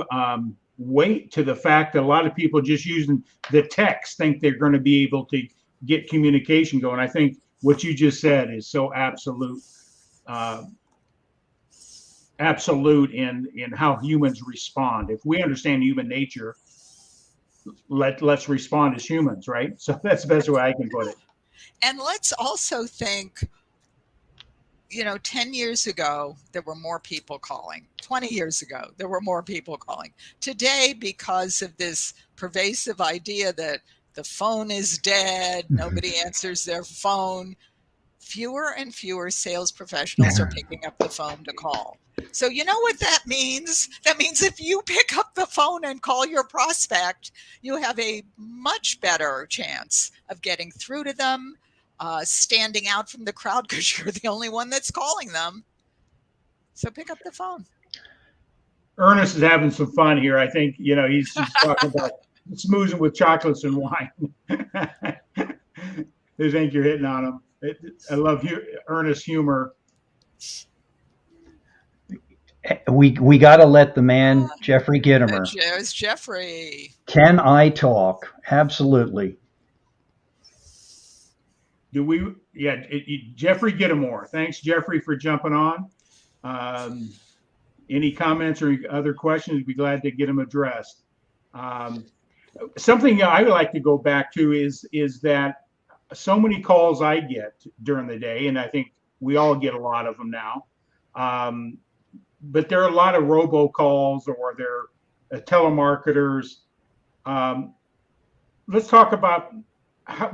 weight to the fact that a lot of people just using the text think they're going to be able to get communication going. I think what you just said is so absolute in how humans respond. If we understand human nature, let's respond as humans, right? So that's the best way I can put it. And let's also think, 10 years ago, there were more people calling. 20 years ago, there were more people calling. Today, because of this pervasive idea that the phone is dead, nobody answers their phone, fewer and fewer sales professionals are picking up the phone to call. So you know what that means? That means if you pick up the phone and call your prospect, you have a much better chance of getting through to them, standing out from the crowd because you're the only one that's calling them. So pick up the phone. Ernest is having some fun here. I think, he's just talking about smoozing with chocolates and wine. I think you're hitting on him. I love Ernest's humor. We got to let the man, Jeffrey Gitomer. There's Jeffrey. Can I talk? Absolutely. Do we? Yeah, Jeffrey Gitomer. Thanks, Jeffrey, for jumping on. Any comments or other questions? We'd be glad to get them addressed. Something I would like to go back to is that so many calls I get during the day, and I think we all get a lot of them now. But there are a lot of robocalls or they're telemarketers. Let's talk about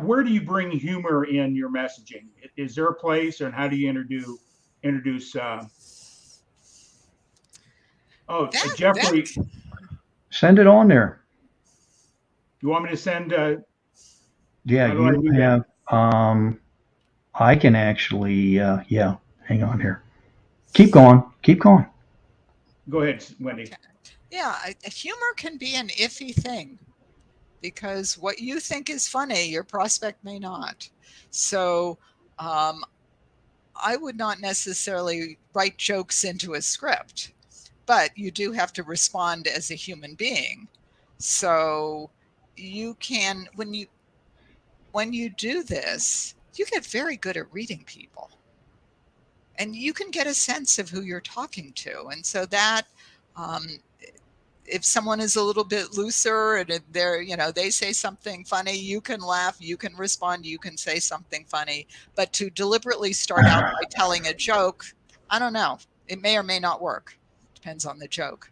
where do you bring humor in your messaging? Is there a place, and how do you introduce? Jeffrey, send it on there. You want me to send? Yeah, you have. I can actually. Yeah, hang on here. Keep going. Go ahead, Wendy. Okay. Yeah, humor can be an iffy thing because what you think is funny, your prospect may not. So I would not necessarily write jokes into a script, but you do have to respond as a human being. So you can, when you do this, you get very good at reading people. And you can get a sense of who you're talking to. And so that if someone is a little bit looser and they say something funny, you can laugh, you can respond, you can say something funny. But to deliberately start out by telling a joke, I don't know. It may or may not work. Depends on the joke.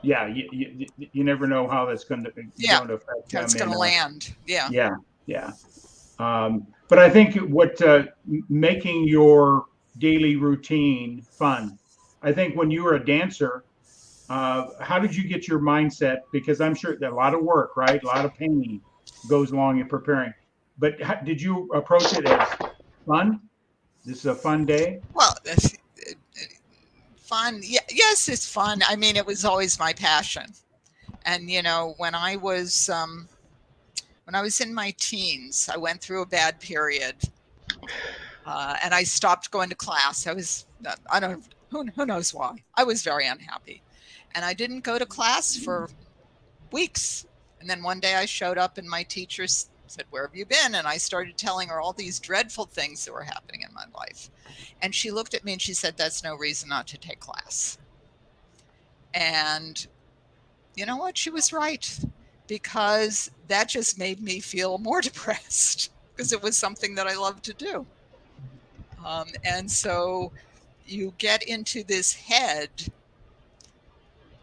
Yeah, you never know how that's going to affect them. How it's going to land. Yeah. Yeah. But I think making your daily routine fun. I think when you were a dancer, How did you get your mindset? Because I'm sure that a lot of work, right? A lot of pain goes along in preparing. But did you approach it as fun? This is a fun day? Well, fun. Yeah, yes, it's fun. I mean, it was always my passion. And, when I was in my teens, I went through a bad period. And I stopped going to class. Who knows why? I was very unhappy. And I didn't go to class for weeks. And then one day I showed up and my teacher said, "Where have you been?" And I started telling her all these dreadful things that were happening in my life. And she looked at me and she said, "That's no reason not to take class." And you know what? She was right, because that just made me feel more depressed, because it was something that I loved to do. And so you get into this head,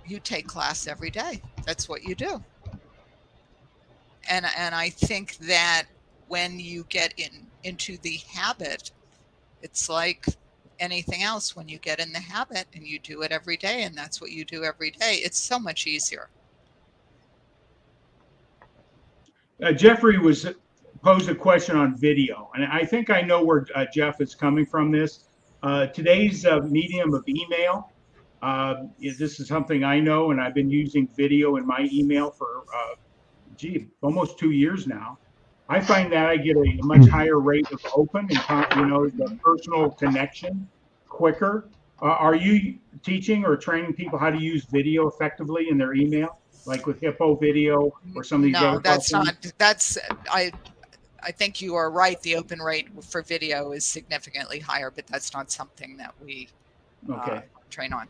you take class every day. That's what you do. And I think that when you get into the habit, it's like anything else. When you get in the habit and you do it every day, and that's what you do every day, it's so much easier. Jeffrey posed a question on video, and I think I know where Jeff is coming from this. Today's medium of email, this is something I know, and I've been using video in my email for, almost 2 years now. I find that I get a much higher rate of open and, the personal connection quicker. Are you teaching or training people how to use video effectively in their email, like with Hippo Video or some of these other platforms? I think you are right. The open rate for video is significantly higher, but that's not something that we train on.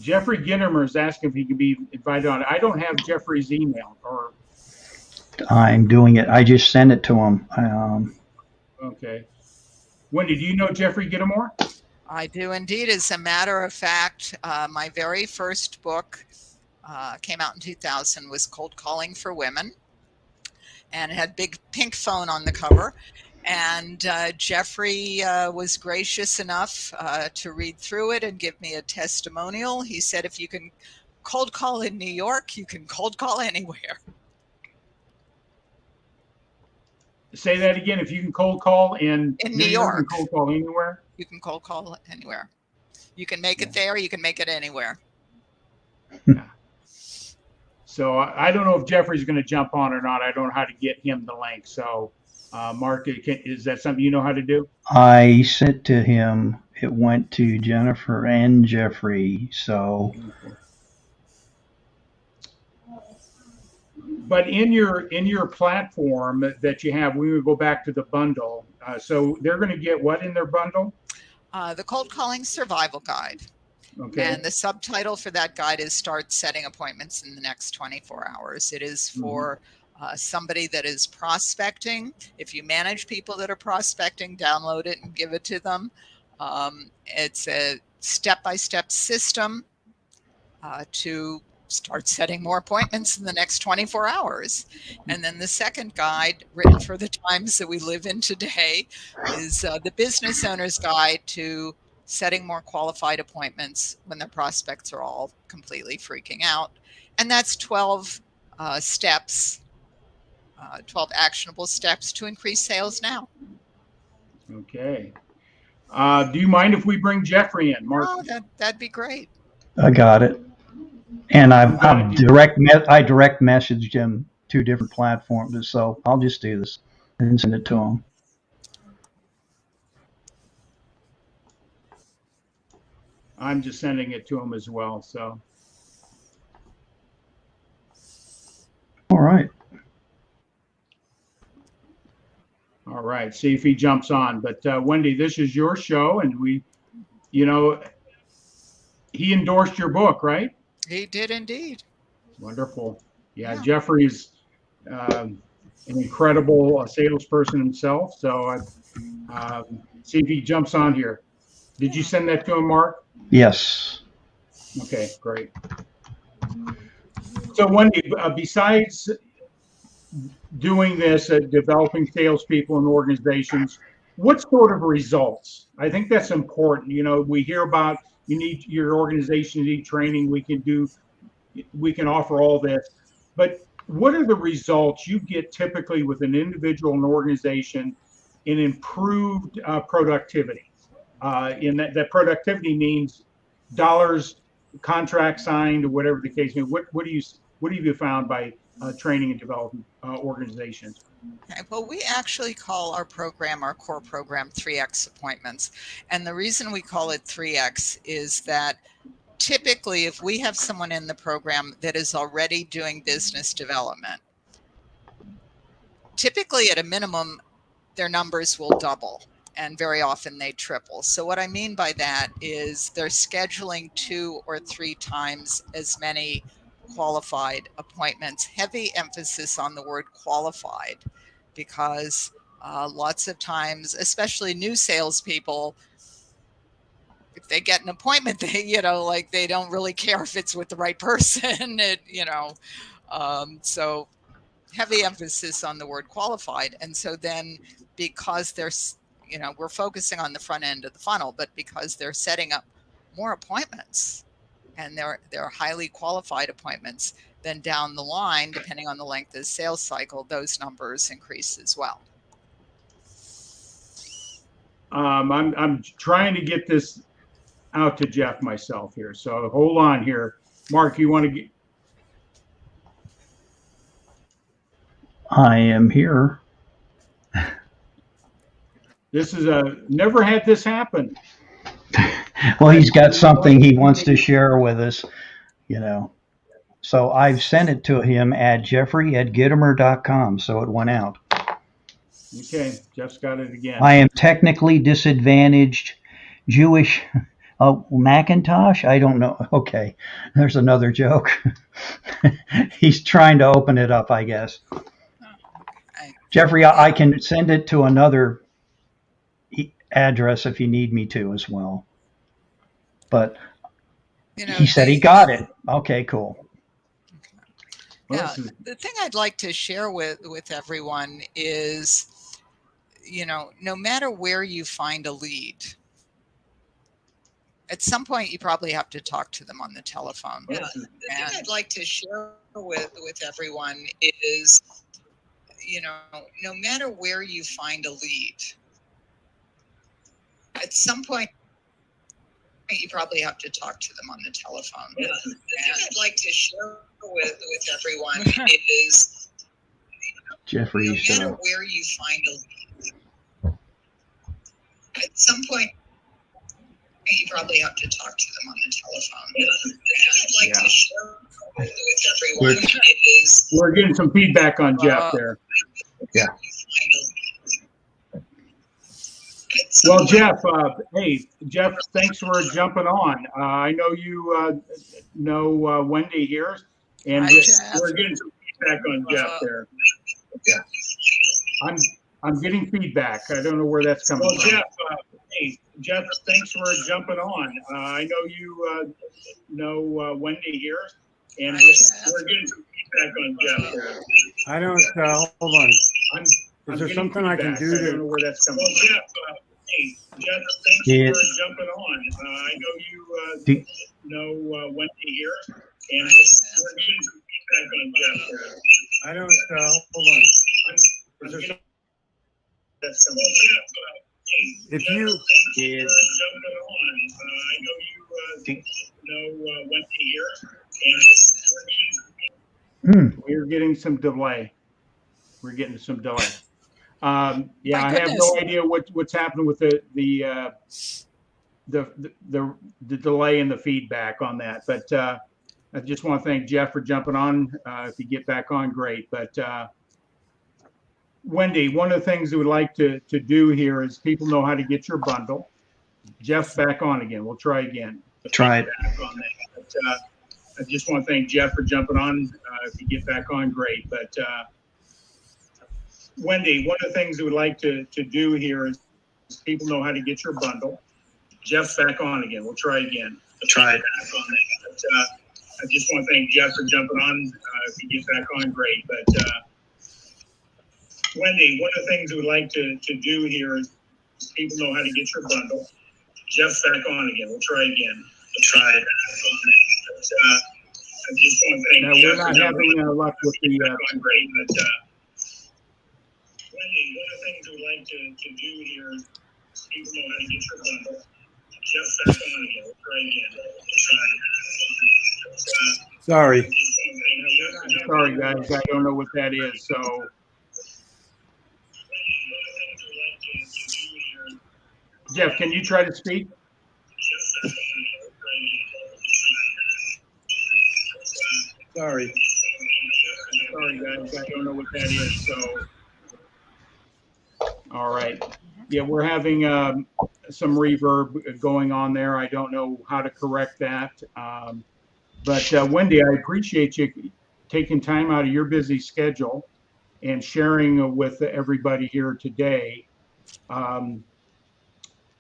Jeffrey Ginnemer is asking if he can be invited on. I don't have Jeffrey's email. I'm doing it. I just sent it to him. Okay. Wendy, do you know Jeffrey Ginnemer? I do indeed. As a matter of fact, my very first book came out in 2000, was Cold Calling for Women, and it had big pink phone on the cover. And Jeffrey was gracious enough to read through it and give me a testimonial. He said, "If you can cold call in New York, you can cold call anywhere." Say that again. If you can cold call in New York, you can cold call anywhere. You can cold call anywhere. You can make it there. You can make it anywhere. Yeah. So I don't know if Jeffrey's going to jump on or not. I don't know how to get him the link. So, Mark, is that something you know how to do? I sent to him. It went to Jennifer and Jeffrey. So. But in your platform that you have, we would go back to the bundle. So they're going to get what in their bundle? The Cold Calling Survival Guide. Okay. And the subtitle for that guide is "Start Setting Appointments in the Next 24 Hours." It is for somebody that is prospecting. If you manage people that are prospecting, download it and give it to them. It's a step-by-step system to start setting more appointments in the next 24 hours. And then the second guide, written for the times that we live in today, is the Business Owner's Guide to Setting More Qualified Appointments when their prospects are all completely freaking out. And that's 12 steps, 12 actionable steps to increase sales now. Okay. Do you mind if we bring Jeffrey in, Mark? Oh, that'd be great. I got it. And I direct messaged him 2 different platforms, so I'll just do this and send it to him. I'm just sending it to him as well. So. All right. All right. See if he jumps on. But Wendy, this is your show, and he endorsed your book, right? He did indeed. Wonderful. Yeah. Jeffrey's an incredible salesperson himself. So see if he jumps on here. Did you send that to him, Mark? Yes. Okay, great. So Wendy, besides doing this, developing salespeople and organizations, what sort of results? I think that's important. We hear about you need your organization need training. We can offer all this, but what are the results you get typically with an individual and organization in improved productivity? In that productivity means dollars, contract signed, or whatever the case may be. What have you found by training and development organizations? Okay, well, we actually call our core program 3X appointments. And the reason we call it 3X is that typically if we have someone in the program that is already doing business development, typically at a minimum, their numbers will double. And very often they triple. So what I mean by that is they're scheduling 2 or 3 times as many qualified appointments. Heavy emphasis on the word qualified, because lots of times, especially new salespeople, if they get an appointment, they don't really care if it's with the right person. So heavy emphasis on the word qualified. And so then because we're focusing on the front end of the funnel, but because they're setting up more appointments and they're highly qualified appointments, then down the line, depending on the length of the sales cycle, those numbers increase as well. I'm trying to get this out to Jeff myself here, so hold on here. Mark, you want to get? I am here. This is never had this happen. Well, he's got something he wants to share with us, So I've sent it to him at jeffrey@gittimer.com, so it went out. Okay, Jeff's got it again. I am technically disadvantaged Jewish Macintosh? I don't know. Okay, there's another joke. He's trying to open it up, I guess. Jeffrey, I can send it to another address if you need me to as well. But he said he got it. Okay, cool. Yeah, the thing I'd like to share with everyone is, no matter where you find a lead, at some point you probably have to talk to them on the telephone. Yeah, the thing I'd like to share with everyone is, no matter where you find a lead, at some point you probably have to talk to them on the telephone. Yeah, the thing I'd like to share with everyone is, Jeffrey, no matter where you find a lead, at some point you probably have to talk to them on the telephone. Yeah, the thing I'd like to share with everyone is, we're getting some feedback on Jeff there. Yeah. Well, Jeff, hey, Jeff, thanks for jumping on. I know you know Wendy here, and we're getting some feedback on Jeff there. Yeah. I'm getting feedback. I don't know where that's coming from. Jeff, hey, Jeff, thanks for jumping on. I know you know Wendy here, and we're getting some feedback on Jeff there. I don't, hold on. Is there something I can do I don't know where that's coming from. Jeff, hey, Jeff, thanks for jumping on. I know you know Wendy here, and we're getting some feedback on Jeff there. I don't, hold on. Is there some, that's coming from Jeff. if you, jumping on. I know you know Wendy here, and we're getting some delay. We're getting some delay. Yeah, I have no idea what's happening with the delay and the feedback on that. But I just want to thank Jeff for jumping on. If you get back on, great. But Wendy, one of the things we would like to do here is people know how to get your bundle. Jeff's back on again. We'll try again. Try it. But, I just want to thank Jeff for jumping on. If you get back on, great. But Wendy, one of the things we would like to do here is people know how to get your bundle. Jeff's back on again. We'll try again. Try it. But, I just want to thank Jeff for jumping on. If you get back on, great. But Wendy, one of the things we would like to do here is people know how to get your bundle. Jeff's back on again. We'll try again. We'll try it. I just want to thank No, we're not having luck with the. Going great, but Wendy, one of the things we like to do here is people know how to get your bundle. Jeff's back on again. We'll try again. We'll try it. Sorry. Sorry, guys. I don't know what that is. So, Jeff, can you try to speak? Sorry. Sorry, guys. I don't know what that is. So, all right. Yeah, we're having some reverb going on there. I don't know how to correct that. But Wendy, I appreciate you taking time out of your busy schedule and sharing with everybody here today.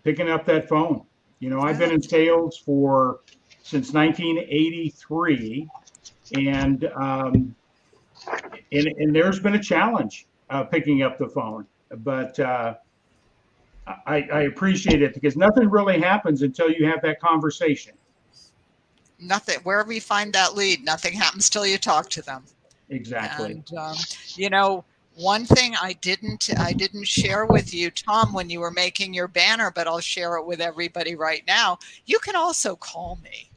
Picking up that phone. You know, I've been in sales since 1983, and there's been a challenge picking up the phone. But I appreciate it because nothing really happens until you have that conversation. Nothing. Wherever you find that lead, nothing happens till you talk to them. Exactly. And you know, one thing I didn't share with you, Tom, when you were making your banner, but I'll share it with everybody right now. You can also call me.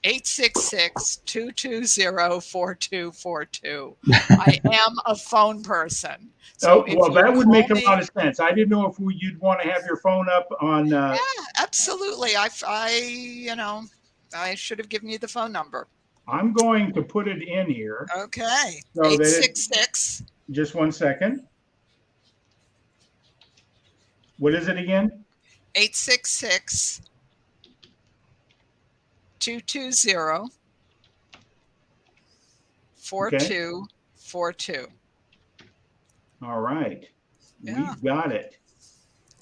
866-220-4242. I am a phone person. So well, that would make a lot of sense. I didn't know if you'd want to have your phone up on. Yeah, absolutely. I should have given you the phone number. I'm going to put it in here. Okay. So 866. Just 1 second. What is it again? 866 220 4242. All right. Yeah. We've got it.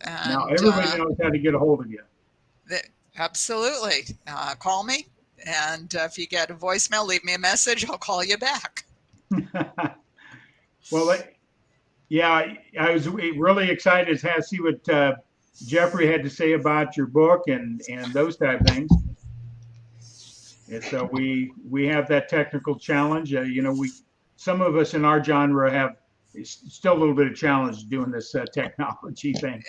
And, now everybody knows how to get a hold of you. Absolutely. Call me. And if you get a voicemail, leave me a message. I'll call you back. Well, yeah, I was really excited to see what Jeffrey had to say about your book and those type of things. And so we have that technical challenge. Some of us in our genre have still a little bit of challenge doing this technology thing.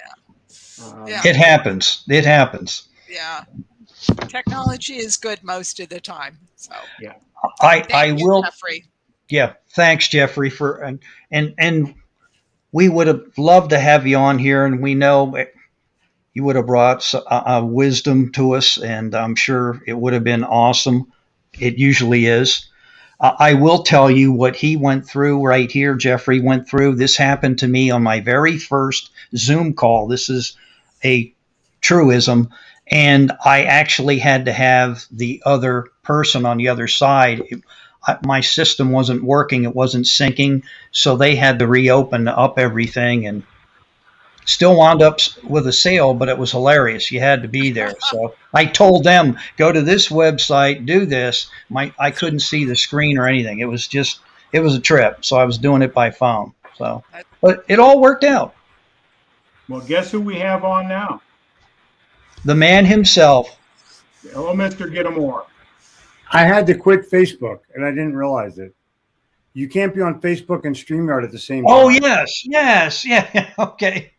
Yeah. It happens. It happens. Yeah. Technology is good most of the time. So yeah. I will. Jeffrey. Yeah. Thanks, Jeffrey, and we would have loved to have you on here, and we know you would have brought wisdom to us, and I'm sure it would have been awesome. It usually is. I will tell you what he went through right here. Jeffrey went through. This happened to me on my very first Zoom call. This is a truism. And I actually had to have the other person on the other side. My system wasn't working. It wasn't syncing. So they had to reopen up everything and still wound up with a sale, but it was hilarious. You had to be there. So I told them, go to this website, do this. I couldn't see the screen or anything. It was a trip. So I was doing it by phone. So, but it all worked out. Well, guess who we have on now? The man himself. Hello, Mr. Gettamore. I had to quit Facebook, and I didn't realize it. You can't be on Facebook and StreamYard at the same time. Oh, yes. Yeah. Okay.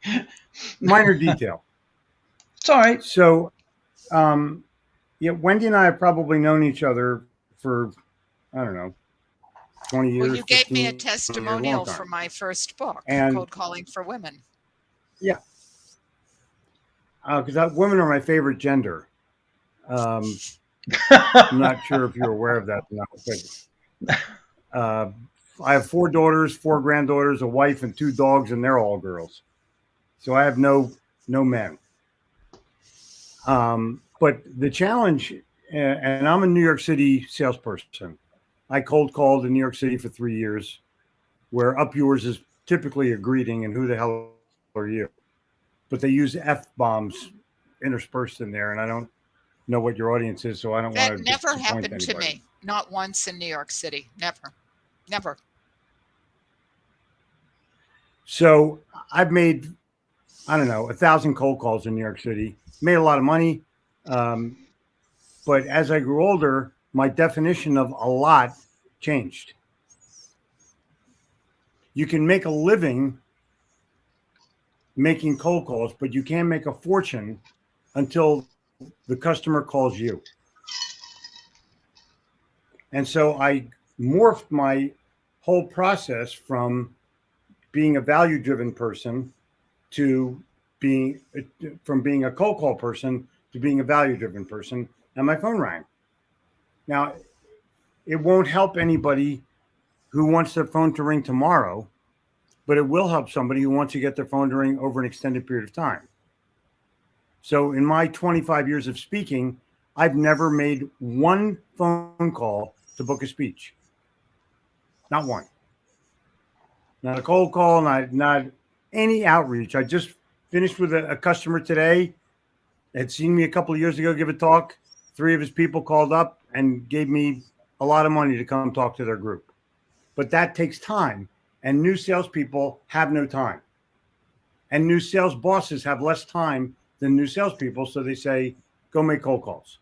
Minor detail. It's all right. So, Wendy and I have probably known each other for, I don't know, 20 years. Well, you gave me a testimonial for my first book, Cold Calling for Women. Yeah. Because women are my favorite gender. I'm not sure if you're aware of that or not, but I have 4 daughters, 4 granddaughters, a wife, and 2 dogs, and they're all girls. So I have no men. But the challenge, and I'm a New York City salesperson. I cold called in New York City for 3 years, where up yours is typically a greeting, and who the hell are you? But they use F-bombs interspersed in there, and I don't know what your audience is, so I don't want to. That never happened to me. Not once in New York City. Never. So I've made I don't know, 1,000 cold calls in New York City. Made a lot of money. But as I grew older, my definition of a lot changed. You can make a living making cold calls, but you can't make a fortune until the customer calls you. And so I morphed my whole process from being a value-driven person to being a cold call person to being a value-driven person, and my phone rang. Now, it won't help anybody who wants their phone to ring tomorrow, but it will help somebody who wants to get their phone to ring over an extended period of time. So in my 25 years of speaking, I've never made one phone call to book a speech. Not one. Not a cold call, not any outreach. I just finished with a customer today. Had seen me a couple of years ago give a talk. 3 of his people called up and gave me a lot of money to come talk to their group. But that takes time. And new salespeople have no time. And new sales bosses have less time than new salespeople. So they say, go make cold calls.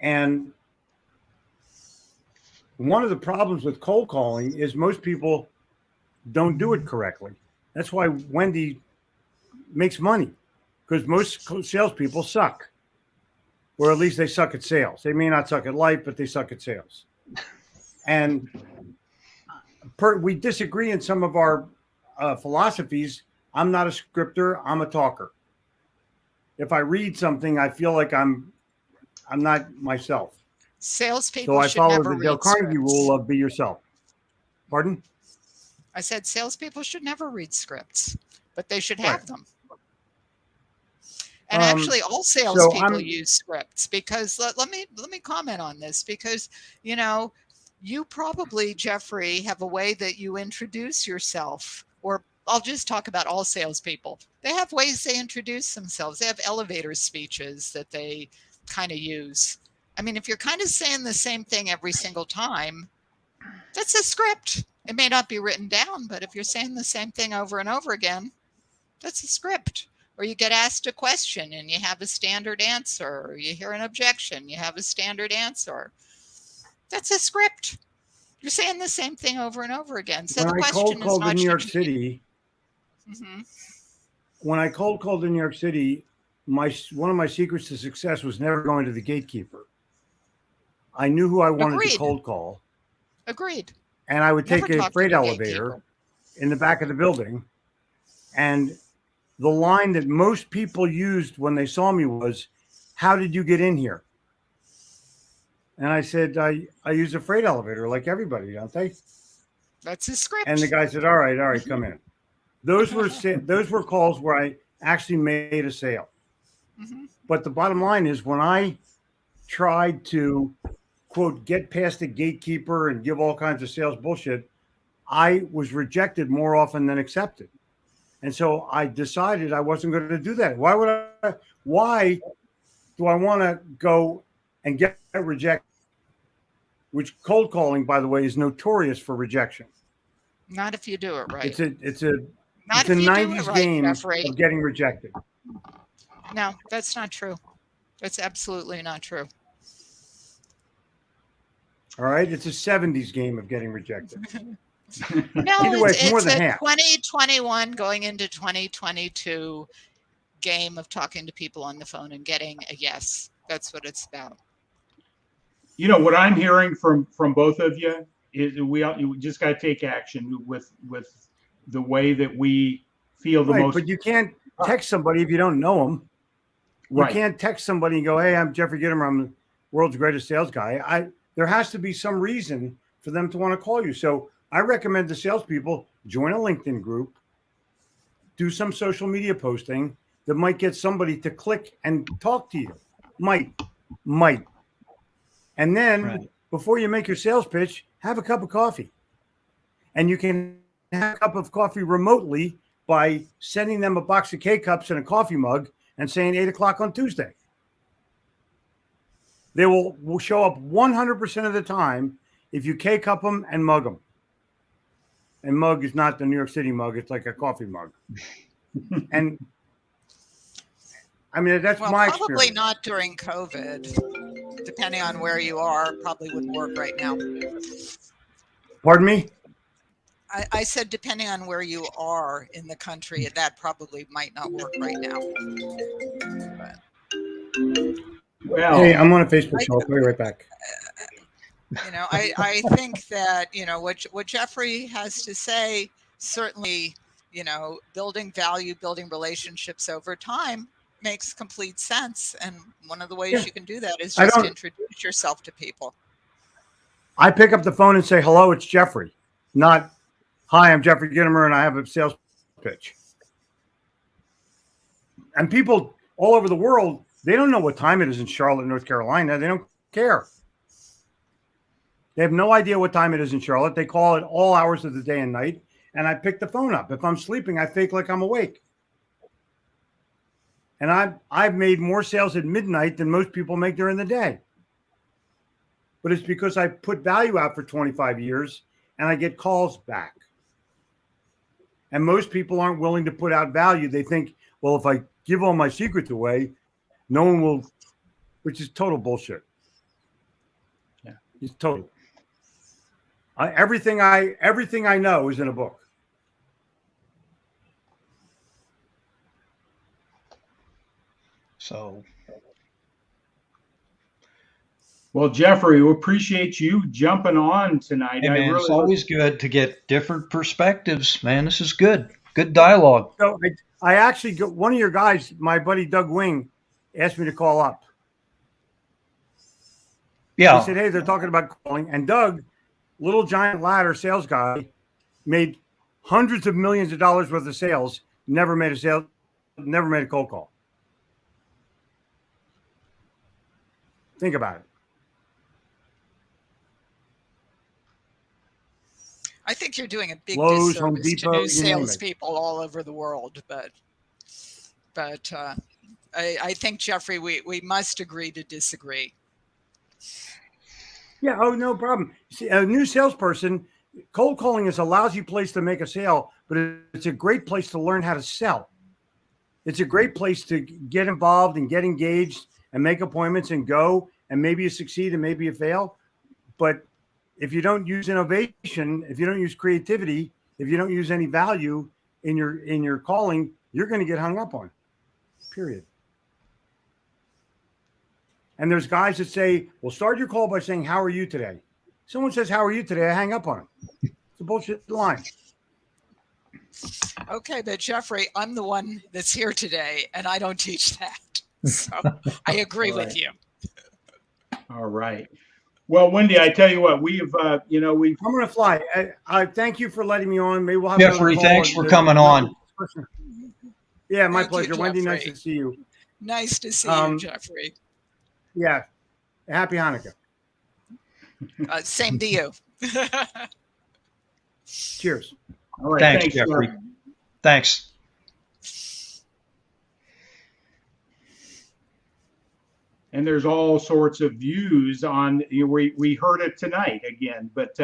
And one of the problems with cold calling is most people don't do it correctly. That's why Wendy makes money, because most salespeople suck, or at least they suck at sales. They may not suck at life, but they suck at sales. And we disagree in some of our philosophies. I'm not a scripter. I'm a talker. If I read something, I feel like I'm not myself. Salespeople So I should follow never the Dale read Carnegie scripts. rule of be yourself. Pardon? I said salespeople should never read scripts, but they should have them. And actually, all salespeople use scripts, because let me comment on this, because you probably, Jeffrey, have a way that you introduce yourself, or I'll just talk about all salespeople. They have ways they introduce themselves. They have elevator speeches that they kind of use. I mean, if you're kind of saying the same thing every single time, that's a script. It may not be written down, but if you're saying the same thing over and over again, that's a script. Or you get asked a question and you have a standard answer, or you hear an objection, you have a standard answer. That's a script. You're saying the same thing over and over again. So when the question is not in New York City. Mm-hmm. When I cold called in New York City, one of my secrets to success was never going to the gatekeeper. I knew who I wanted to cold call. Agreed. And I would take a freight elevator in the back of the building. And the line that most people used when they saw me was, "How did you get in here?" And I said, I use a freight elevator like everybody, don't they? That's a script. And the guy said, all right, come in. Those were calls where I actually made a sale. Mm-hmm. But the bottom line is, when I tried to, quote, get past the gatekeeper and give all kinds of sales bullshit, I was rejected more often than accepted. And so I decided I wasn't going to do that. Why do I want to go and get rejected? Which cold calling, by the way, is notorious for rejection. Not if you do it right. It's a 90s game of getting rejected. No, that's not true. That's absolutely not true. All right, it's a 70s game of getting rejected. No, either way, it's more than half. 2021 going into 2022 game of talking to people on the phone and getting a yes. That's what it's about. What I'm hearing from both of you is you just got to take action with the way that we feel the most. But you can't text somebody if you don't know them. You can't text somebody and go, "Hey, I'm Jeffrey Gittimer. I'm the world's greatest sales guy." There has to be some reason for them to want to call you. So I recommend to salespeople, join a LinkedIn group, do some social media posting that might get somebody to click and talk to you. Might. And then before you make your sales pitch, have a cup of coffee. And you can have a cup of coffee remotely by sending them a box of K-Cups and a coffee mug and saying 8:00 on Tuesday. They will show up 100% of the time if you K-Cup them and mug them. And mug is not the New York City mug. It's like a coffee mug. And I mean, that's my probably experience. not during COVID. Depending on where you are, probably wouldn't work right now. Pardon me? I said depending on where you are in the country, that probably might not work right now. But, Well, hey, I'm on a Facebook, so I'll be right back. I think that, what Jeffrey has to say, certainly, building value, building relationships over time makes complete sense. And one of the ways you can do that is just introduce yourself to people. I pick up the phone and say, hello, it's Jeffrey, not, hi, I'm Jeffrey Gittimer and I have a sales pitch. And people all over the world, they don't know what time it is in Charlotte, North Carolina. They don't care. They have no idea what time it is in Charlotte. They call it all hours of the day and night. And I pick the phone up. If I'm sleeping, I fake like I'm awake. And I've made more sales at midnight than most people make during the day. But it's because I put value out for 25 years and I get calls back. And most people aren't willing to put out value. They think, well, if I give all my secrets away, no one will, which is total bullshit. Yeah, it's total. Everything I know is in a book. So, well, Jeffrey, we appreciate you jumping on tonight. hey man, it's always good to get different perspectives, man. This is good. Good dialogue. So I actually got one of your guys, my buddy Doug Wing, asked me to call up. Yeah. He said, hey, they're talking about calling. And Doug, little giant ladder sales guy, made hundreds of millions of dollars worth of sales, never made a cold call. Think about it. I think you're doing a big Lowe's, Home disservice Depot, to new you name it. salespeople all over the world. But I think, Jeffrey, we must agree to disagree. Yeah. Oh, no problem. See, a new salesperson, cold calling is a lousy place to make a sale, but it's a great place to learn how to sell. It's a great place to get involved and get engaged and make appointments and go, and maybe you succeed and maybe you fail. But if you don't use innovation, if you don't use creativity, if you don't use any value in your calling, you're going to get hung up on. Period. And there's guys that say, well, start your call by saying, how are you today? Someone says, how are you today? I hang up on them. It's a bullshit line. Okay, but Jeffrey, I'm the one that's here today, and I don't teach that. So I agree with you. All right. Well, Wendy, I tell you what, we've. I'm going to fly. I thank you for letting me on. Maybe we'll have Jeffrey, thanks for coming on. Yeah, my Thank pleasure. you, Wendy, nice Jeffrey. to see you. Nice to see you, Jeffrey. Yeah. Happy Hanukkah. Same to you. Cheers. All right. Thanks, Jeffrey. Thanks. And there's all sorts of views on. We heard it tonight again, but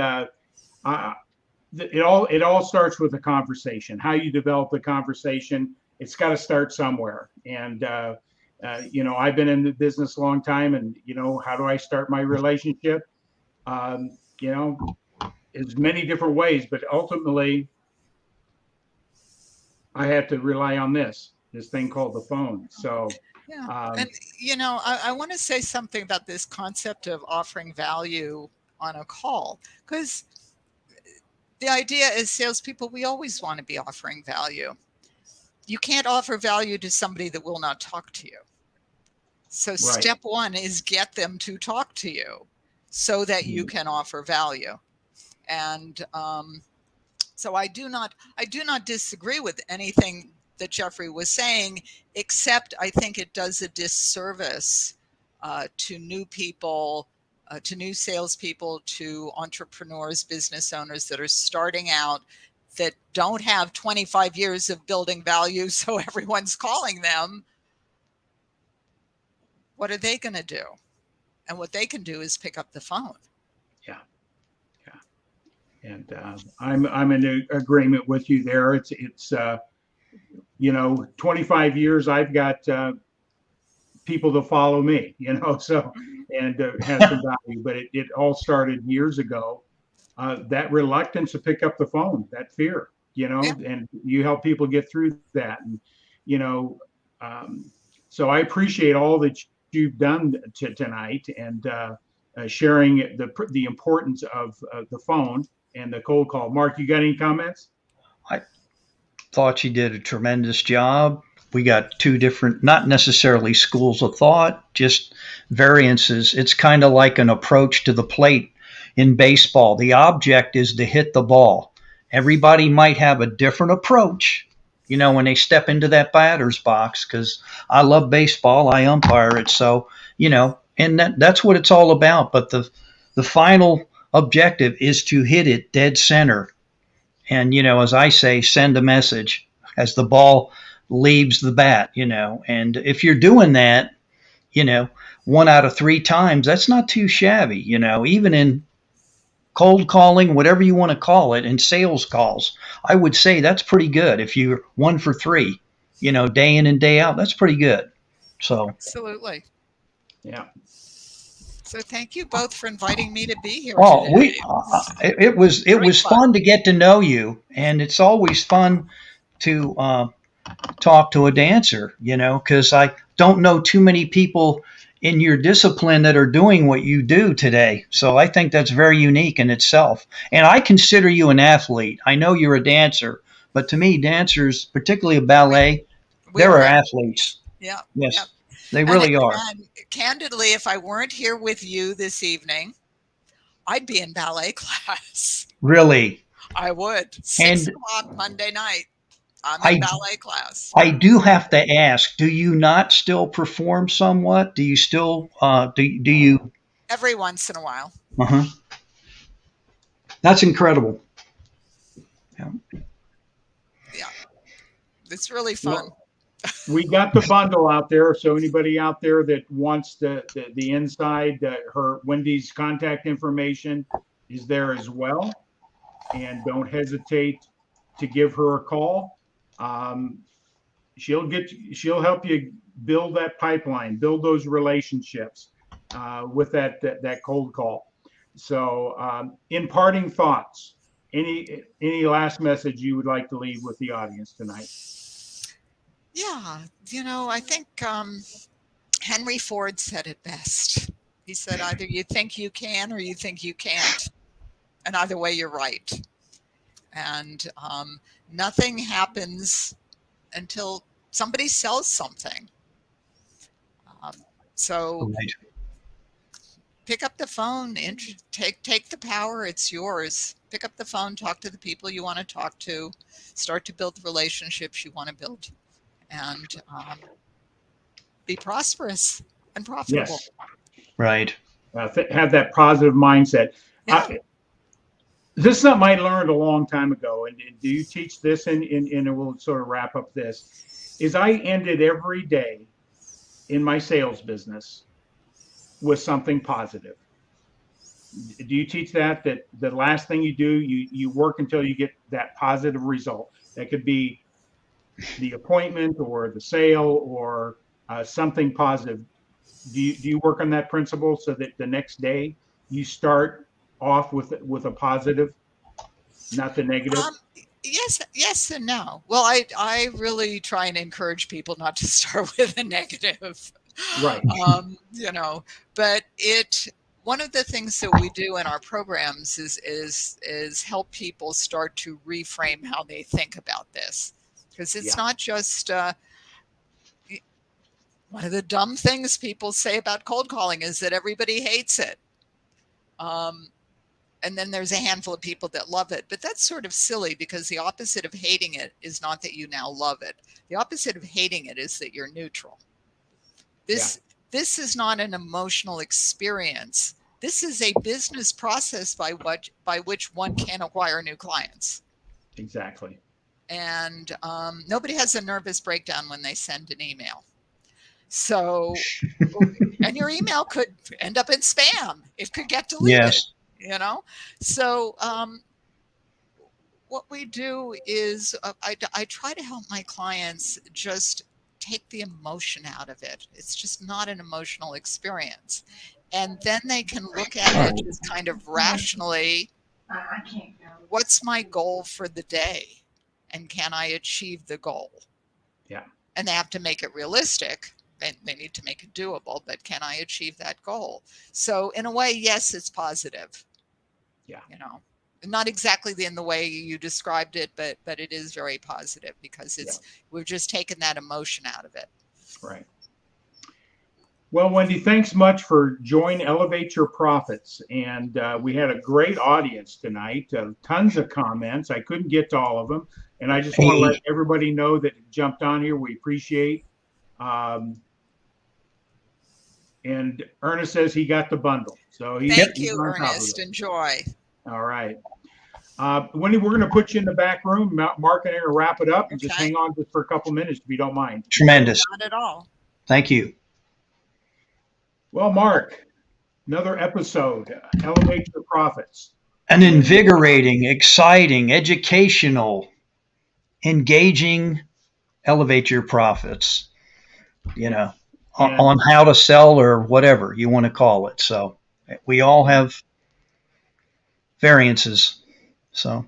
it all starts with a conversation. How you develop the conversation, it's got to start somewhere. And I've been in the business a long time, and how do I start my relationship? There's many different ways, but ultimately, I have to rely on this thing called the phone. So. Yeah. And, I want to say something about this concept of offering value on a call, because the idea is salespeople, we always want to be offering value. You can't offer value to somebody that will not talk to you. So Step one is get them to talk to you so that you can offer value. And so I do not disagree with anything that Jeffrey was saying, except I think it does a disservice to new people, to new salespeople, to entrepreneurs, business owners that are starting out, that don't have 25 years of building value, so everyone's calling them. What are they going to do? And what they can do is pick up the phone. Yeah. And I'm in agreement with you there. It's 25 years, I've got people to follow me, so, and has some value. But it all started years ago. That reluctance to pick up the phone, that fear, and you help people get through that. And, so I appreciate all that you've done tonight, and sharing the importance of the phone and the cold call. Mark, you got any comments? I thought you did a tremendous job. We got two different, not necessarily schools of thought, just variances. It's kind of like an approach to the plate in baseball. The object is to hit the ball. Everybody might have a different approach, when they step into that batter's box, because I love baseball. I umpire it. So, and that's what it's all about. But the final objective is to hit it dead center. And, as I say, send a message as the ball leaves the bat, and if you're doing that, 1 out of 3 times, that's not too shabby, even in cold calling, whatever you want to call it, and sales calls, I would say that's pretty good. If you're 1 for 3, day in and day out, that's pretty good. So absolutely. Yeah. So thank you both for inviting me to be here today. It was fun. Fun to get to know you, and it's always fun to talk to a dancer, because I don't know too many people in your discipline that are doing what you do today. So I think that's very unique in itself. And I consider you an athlete. I know you're a dancer, but to me, dancers, particularly a ballet, they're athletes. Yeah. Yes, yeah. They really are. And candidly, if I weren't here with you this evening, I'd be in ballet class. Really? I would. 6 o'clock Monday night. I'm in ballet class. I do have to ask, do you not still perform somewhat? Do you still, do you? Every once in a while. Uh-huh. That's incredible. Yeah. It's really fun. Well, we got the bundle out there. So anybody out there that wants the inside, Wendy's contact information is there as well. And don't hesitate to give her a call. She'll help you build that pipeline, build those relationships with that cold call. So, in parting thoughts, any last message you would like to leave with the audience tonight? Yeah, I think Henry Ford said it best. He said, either you think you can or you think you can't, and either way, you're right. And nothing happens until somebody sells something. So pick up the phone, take the power. It's yours. Pick up the phone, talk to the people you want to talk to, start to build the relationships you want to build, and be prosperous and profitable. Yes. Right. Have that positive mindset. Yeah. This is something I learned a long time ago, and do you teach this? And we'll sort of wrap up this. Is I ended every day in my sales business with something positive. Do you teach that the last thing you do, you work until you get that positive result? That could be the appointment or the sale or something positive. Do you work on that principle so that the next day you start off with a positive, not the negative? Yes and no. Well, I really try and encourage people not to start with a negative. Right. But one of the things that we do in our programs is help people start to reframe how they think about this, because it's not just one of the dumb things people say about cold calling is that everybody hates it. And then there's a handful of people that love it. But that's sort of silly, because the opposite of hating it is not that you now love it. The opposite of hating it is that you're neutral. This is not an emotional experience. This is a business process by which one can acquire new clients. Exactly. And nobody has a nervous breakdown when they send an email. So, and your email could end up in spam. It could get deleted. Yes. So what we do is I try to help my clients just take the emotion out of it. It's just not an emotional experience. And then they can look at it as kind of rationally, what's my goal for the day? And can I achieve the goal? Yeah. And they have to make it realistic. They need to make it doable, but can I achieve that goal? So in a way, yes, it's positive. Yeah. You know, not exactly in the way you described it, but it is very positive because we've just taken that emotion out of it. Right. Well, Wendy, thanks much for joining Elevate Your Profits. And we had a great audience tonight, tons of comments. I couldn't get to all of them. And I just want to let everybody know that jumped on here. We appreciate. And Ernest says he got the bundle. So thank you, Ernest. Enjoy. All right. Wendy, we're going to put you in the back room. Mark and I will wrap it up and just hang on just for a couple minutes if you don't mind. Tremendous. Not at all. Thank you. Well, Mark, another episode, Elevate Your Profits. An invigorating, exciting, educational, engaging, Elevate Your Profits, on how to sell or whatever you want to call it. So we all have variances. So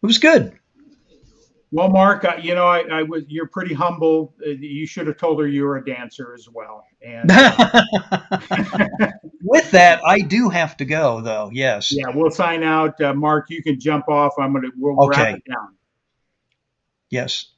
it was good. Well, Mark, you're pretty humble. You should have told her you were a dancer as well. And with that, I do have to go, though. Yes. Yeah, we'll sign out. Mark, you can jump off. We'll wrap it down. Yes.